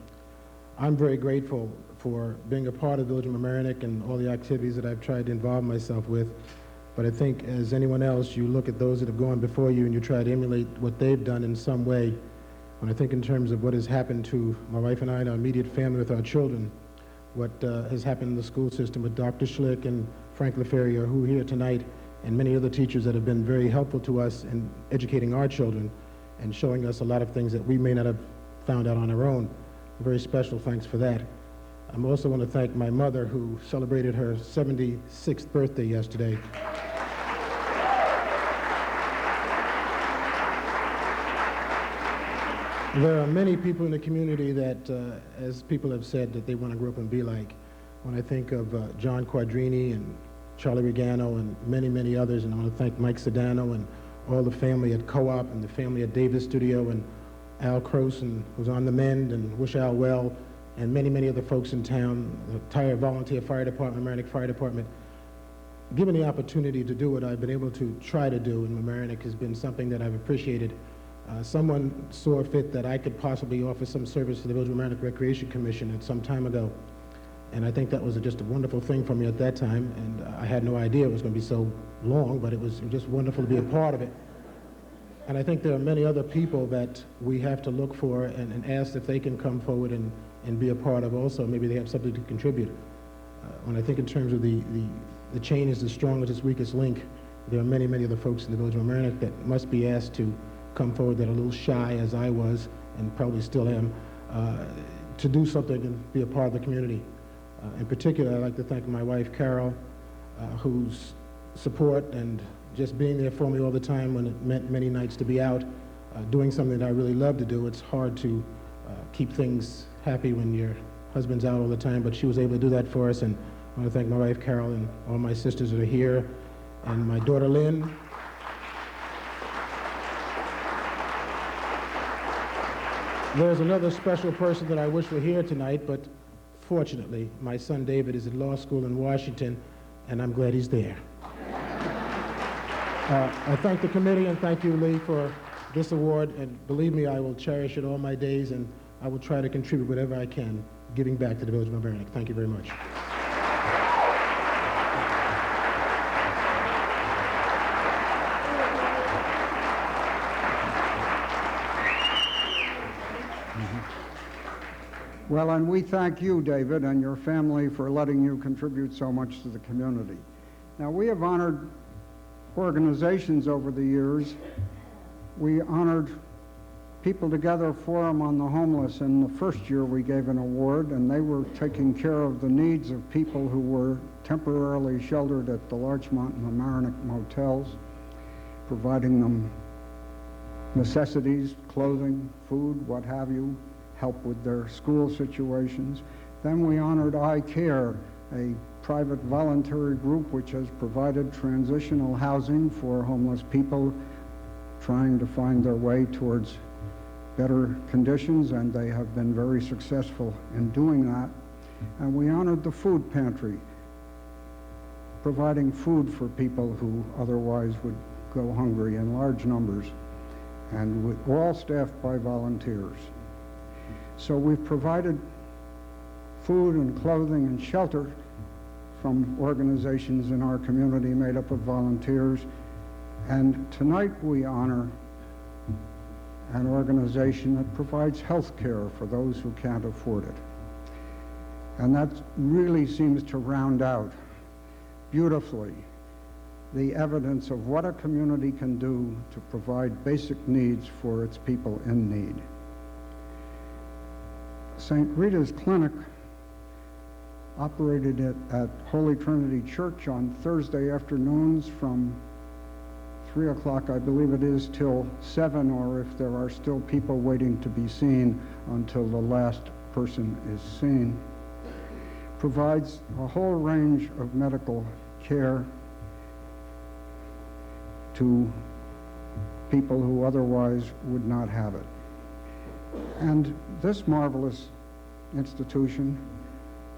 I'm very grateful for being a part of Village of Mamaroneck and all the activities that I've tried to involve myself with. But I think, as anyone else, you look at those that have gone before you and you try to emulate what they've done in some way. When I think in terms of what has happened to my wife and I and our immediate family with our children, what has happened in the school system with Dr. Schlick and Frank LaFerrier, who are here tonight, and many other teachers that have been very helpful to us in educating our children and showing us a lot of things that we may not have found out on our own. Very special thanks for that. I also want to thank my mother, who celebrated her 76th birthday yesterday. There are many people in the community that, as people have said, that they want to grow up and be like. When I think of John Quadrini and Charlie Regano and many, many others, and I want to thank Mike Sedano and all the family at Co-op and the family at Davis Studio and Al Croson, who's on the mend, and wish Al well, and many, many other folks in town, the entire volunteer fire department, Mamaroneck Fire Department. Given the opportunity to do what I've been able to try to do in Mamaroneck has been something that I've appreciated. Someone saw fit that I could possibly offer some service to the Village of Mamaroneck Recreation Commission at some time ago. And I think that was just a wonderful thing for me at that time, and I had no idea it was going to be so long, but it was just wonderful to be a part of it. And I think there are many other people that we have to look for and ask if they can come forward and be a part of also. Maybe they have something to contribute. When I think in terms of the chain is the strongest, its weakest link, there are many, many other folks in the village of Mamaroneck that must be asked to come forward that are a little shy, as I was, and probably still am, to do something and be a part of the community. In particular, I'd like to thank my wife, Carol, whose support and just being there for me all the time when it meant many nights to be out, doing something that I really love to do. It's hard to keep things happy when your husband's out all the time, but she was able to do that for us, and I want to thank my wife, Carol, and all my sisters that are here, and my daughter, Lynn. There's another special person that I wish were here tonight, but fortunately, my son David is at law school in Washington, and I'm glad he's there. I thank the committee and thank you, Lee, for this award, and believe me, I will cherish it all my days, and I will try to contribute whatever I can, giving back to the village of Mamaroneck. Thank you very much. Well, and we thank you, David, and your family for letting you contribute so much to the community. Now, we have honored organizations over the years. We honored People Together Forum on the Homeless. In the first year, we gave an award, and they were taking care of the needs of people who were temporarily sheltered at the Larchmont and Mamaroneck motels, providing them necessities, clothing, food, what have you, help with their school situations. Then we honored I Care, a private voluntary group which has provided transitional housing for homeless people trying to find their way towards better conditions, and they have been very successful in doing that. And we honored the food pantry, providing food for people who otherwise would go hungry in large numbers, and all staffed by volunteers. So we've provided food and clothing and shelter from organizations in our community made up of volunteers. And tonight we honor an organization that provides health care for those who can't afford it. And that really seems to round out beautifully the evidence of what a community can do to provide basic needs for its people in need. St. Rita's Clinic operated at Holy Trinity Church on Thursday afternoons from 3 o'clock, I believe it is, till 7, or if there are still people waiting to be seen, until the last person is seen. Provides a whole range of medical care to people who otherwise would not have it. And this marvelous institution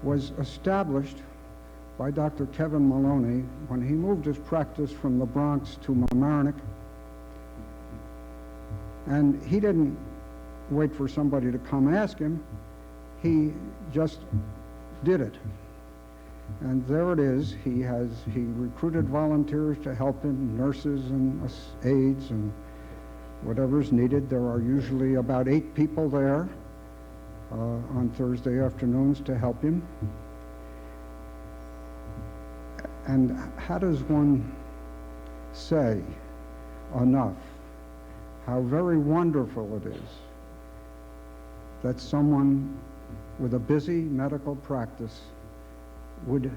was established by Dr. Kevin Maloney when he moved his practice from the Bronx to Mamaroneck. And he didn't wait for somebody to come ask him. He just did it. And there it is. He recruited volunteers to help him, nurses and aides and whatever's needed. There are usually about 8 people there on Thursday afternoons to help him. And how does one say enough how very wonderful it is that someone with a busy medical practice would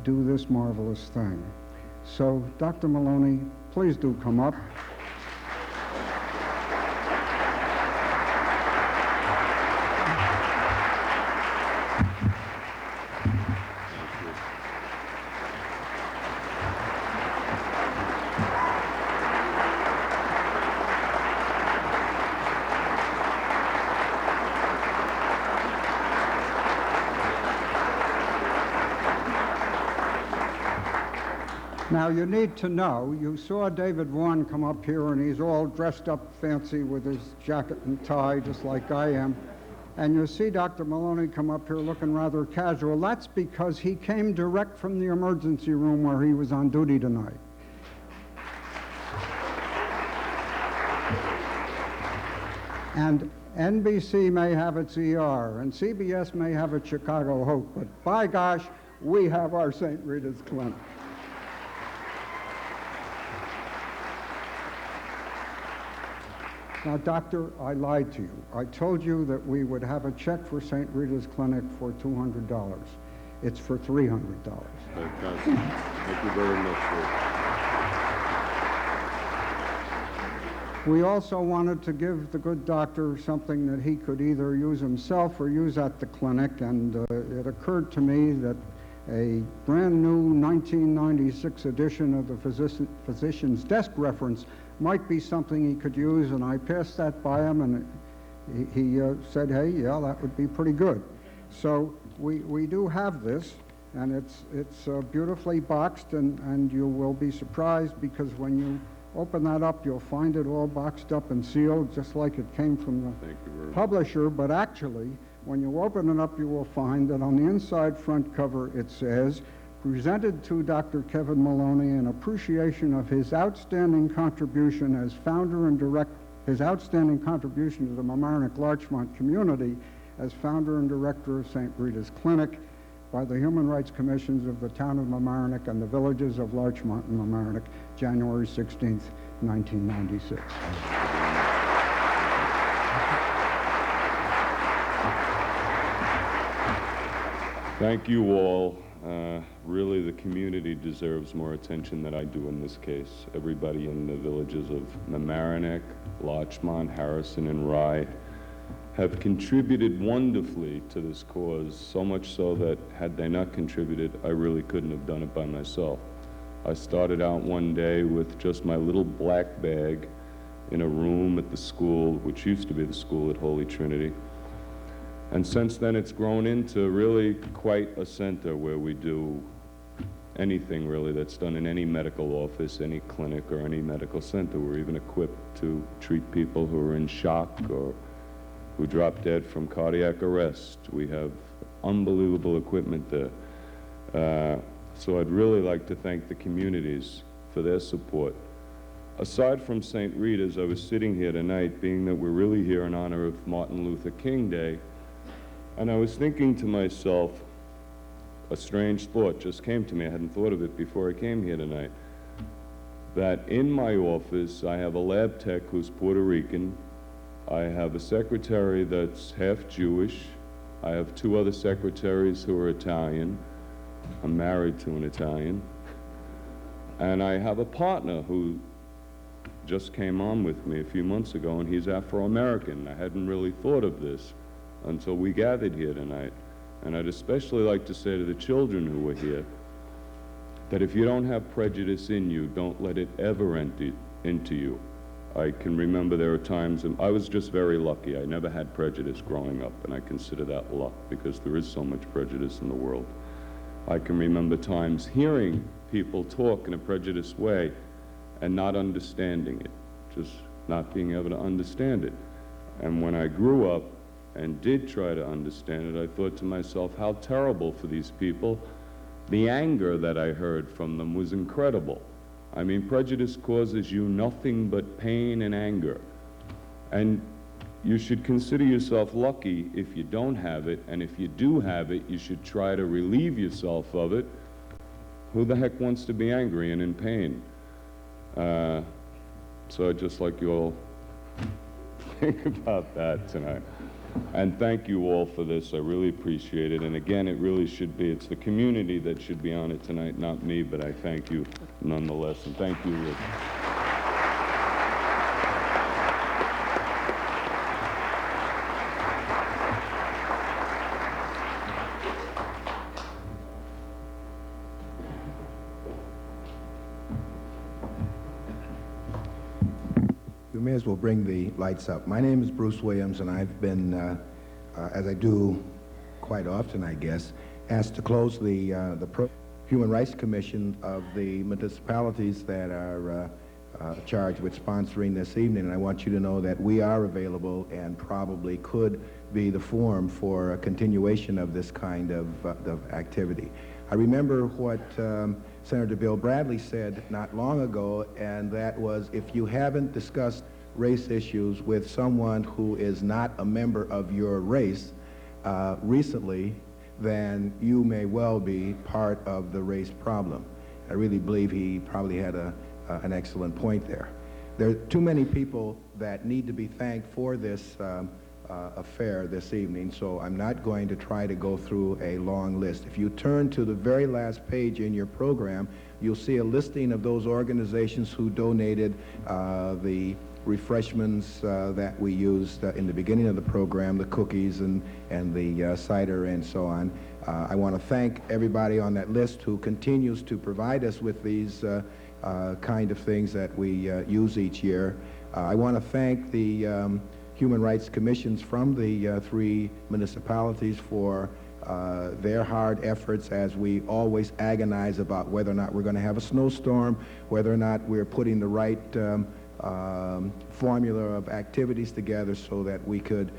do this marvelous thing? So, Dr. Maloney, please do come up. Now, you need to know, you saw David Vaughan come up here, and he's all dressed up fancy with his jacket and tie, just like I am. And you see Dr. Maloney come up here looking rather casual. That's because he came direct from the emergency room where he was on duty tonight. And NBC may have its ER, and CBS may have its Chicago Hope, but by gosh, we have our St. Rita's Clinic. Now, doctor, I lied to you. I told you that we would have a check for St. Rita's Clinic for $200. It's for $300. Fantastic. Thank you very much, sir. We also wanted to give the good doctor something that he could either use himself or use at the clinic, and it occurred to me that a brand new 1996 edition of the Physician's Desk Reference might be something he could use, and I passed that by him, and he said, hey, yeah, that would be pretty good. So we do have this, and it's beautifully boxed, and you will be surprised because when you open that up, you'll find it all boxed up and sealed, just like it came from the publisher. But actually, when you open it up, you will find that on the inside front cover it says, presented to Dr. Kevin Maloney in appreciation of his outstanding contribution as founder and his outstanding contribution to the Mamaroneck-Larchmont community as founder and director of St. Rita's Clinic by the Human Rights Commissions of the town of Mamaroneck and the villages of Larchmont and Mamaroneck, January 16th, 1996. Thank you all. Really, the community deserves more attention than I do in this case. Everybody in the villages of Mamaroneck, Larchmont, Harrison, and Rye have contributed wonderfully to this cause, so much so that had they not contributed, I really couldn't have done it by myself. I started out one day with just my little black bag in a room at the school, which used to be the school at Holy Trinity. And since then, it's grown into really quite a center where we do anything really that's done in any medical office, any clinic, or any medical center. We're even equipped to treat people who are in shock or who drop dead from cardiac arrest. We have unbelievable equipment there. So I'd really like to thank the communities for their support. Aside from St. Rita's, I was sitting here tonight, being that we're really here in honor of Martin Luther King Day, and I was thinking to myself, a strange thought just came to me. I hadn't thought of it before I came here tonight, that in my office I have a lab tech who's Puerto Rican, I have a secretary that's half Jewish, I have two other secretaries who are Italian, I'm married to an Italian, and I have a partner who just came on with me a few months ago, and he's Afro-American. I hadn't really thought of this until we gathered here tonight. And I'd especially like to say to the children who are here that if you don't have prejudice in you, don't let it ever enter into you. I can remember there are times, and I was just very lucky. I never had prejudice growing up, and I consider that luck because there is so much prejudice in the world. I can remember times hearing people talk in a prejudiced way and not understanding it, just not being able to understand it. And when I grew up and did try to understand it, I thought to myself, how terrible for these people. The anger that I heard from them was incredible. I mean, prejudice causes you nothing but pain and anger. And you should consider yourself lucky if you don't have it, and if you do have it, you should try to relieve yourself of it. Who the heck wants to be angry and in pain? So I'd just like you all think about that tonight. And thank you all for this. I really appreciate it. And again, it really should be, it's the community that should be on it tonight, not me, but I thank you nonetheless. And thank you, Rick. We may as well bring the lights up. My name is Bruce Williams, and I've been, as I do quite often, I guess, asked to close the Human Rights Commission of the municipalities that are charged with sponsoring this evening, and I want you to know that we are available and probably could be the forum for a continuation of this kind of activity. I remember what Senator Bill Bradley said not long ago, and that was, if you haven't discussed race issues with someone who is not a member of your race recently, then you may well be part of the race problem. I really believe he probably had an excellent point there. There are too many people that need to be thanked for this affair this evening, so I'm not going to try to go through a long list. If you turn to the very last page in your program, you'll see a listing of those organizations who donated the refreshments that we used in the beginning of the program, the cookies and the cider and so on. I want to thank everybody on that list who continues to provide us with these kind of things that we use each year. I want to thank the Human Rights Commissions from the 3 municipalities for their hard efforts as we always agonize about whether or not we're going to have a snowstorm, whether or not we're putting the right formula of activities together so that we could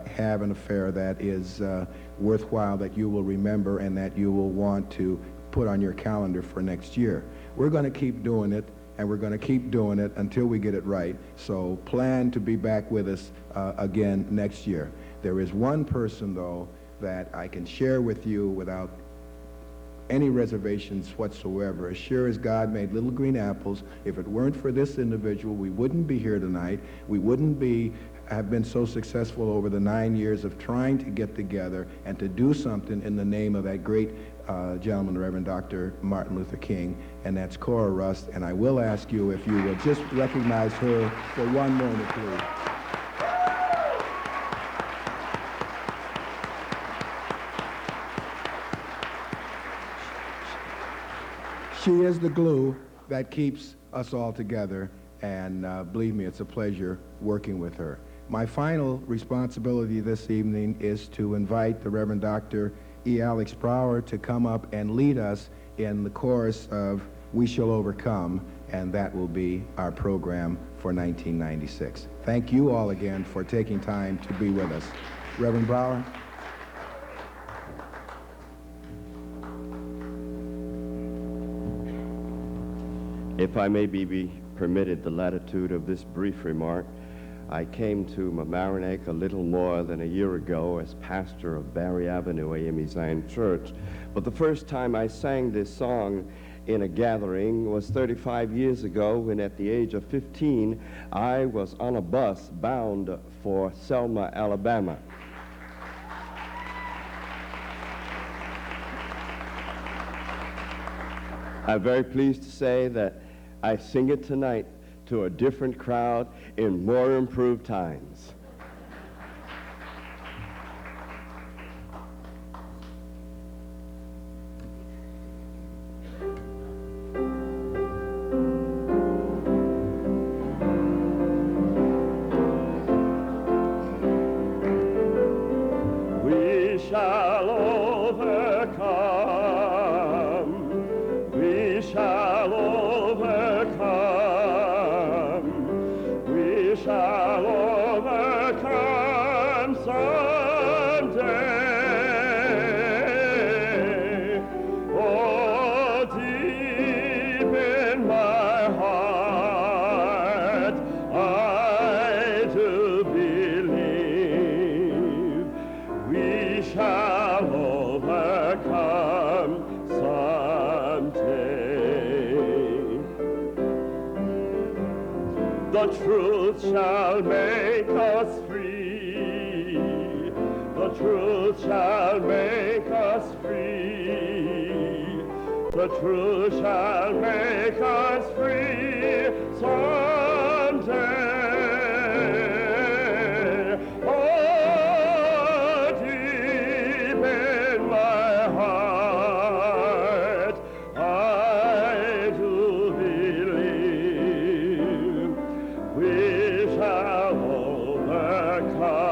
have an affair that is worthwhile, that you will remember and that you will want to put on your calendar for next year. We're going to keep doing it, and we're going to keep doing it until we get it right. So plan to be back with us again next year. There is one person, though, that I can share with you without any reservations whatsoever. As sure as God made little green apples, if it weren't for this individual, we wouldn't be here tonight. We wouldn't have been so successful over the 9 years of trying to get together and to do something in the name of that great gentleman, Reverend Dr. Martin Luther King, and that's Cora Rust. And I will ask you if you will just recognize her for one moment, please. She is the glue that keeps us all together, and believe me, it's a pleasure working with her. My final responsibility this evening is to invite the Reverend Dr. E. Alex Brower to come up and lead us in the chorus of We Shall Overcome, and that will be our program for 1996. Thank you all again for taking time to be with us. Reverend Brower. If I may be permitted the latitude of this brief remark, I came to Mamaroneck a little more than a year ago as pastor of Barry Avenue AME Zion Church. But the first time I sang this song in a gathering was 35 years ago, when at the age of 15, I was on a bus bound for Selma, Alabama. I'm very pleased to say that I sing it tonight to a different crowd in more improved times. We shall overcome. We shall overcome. We shall overcome someday. Oh, deep in my heart, I do believe we shall overcome someday. The truth shall make us free. The truth shall make us free. The truth shall make us free someday. Oh, deep in my heart, I do believe we shall overcome.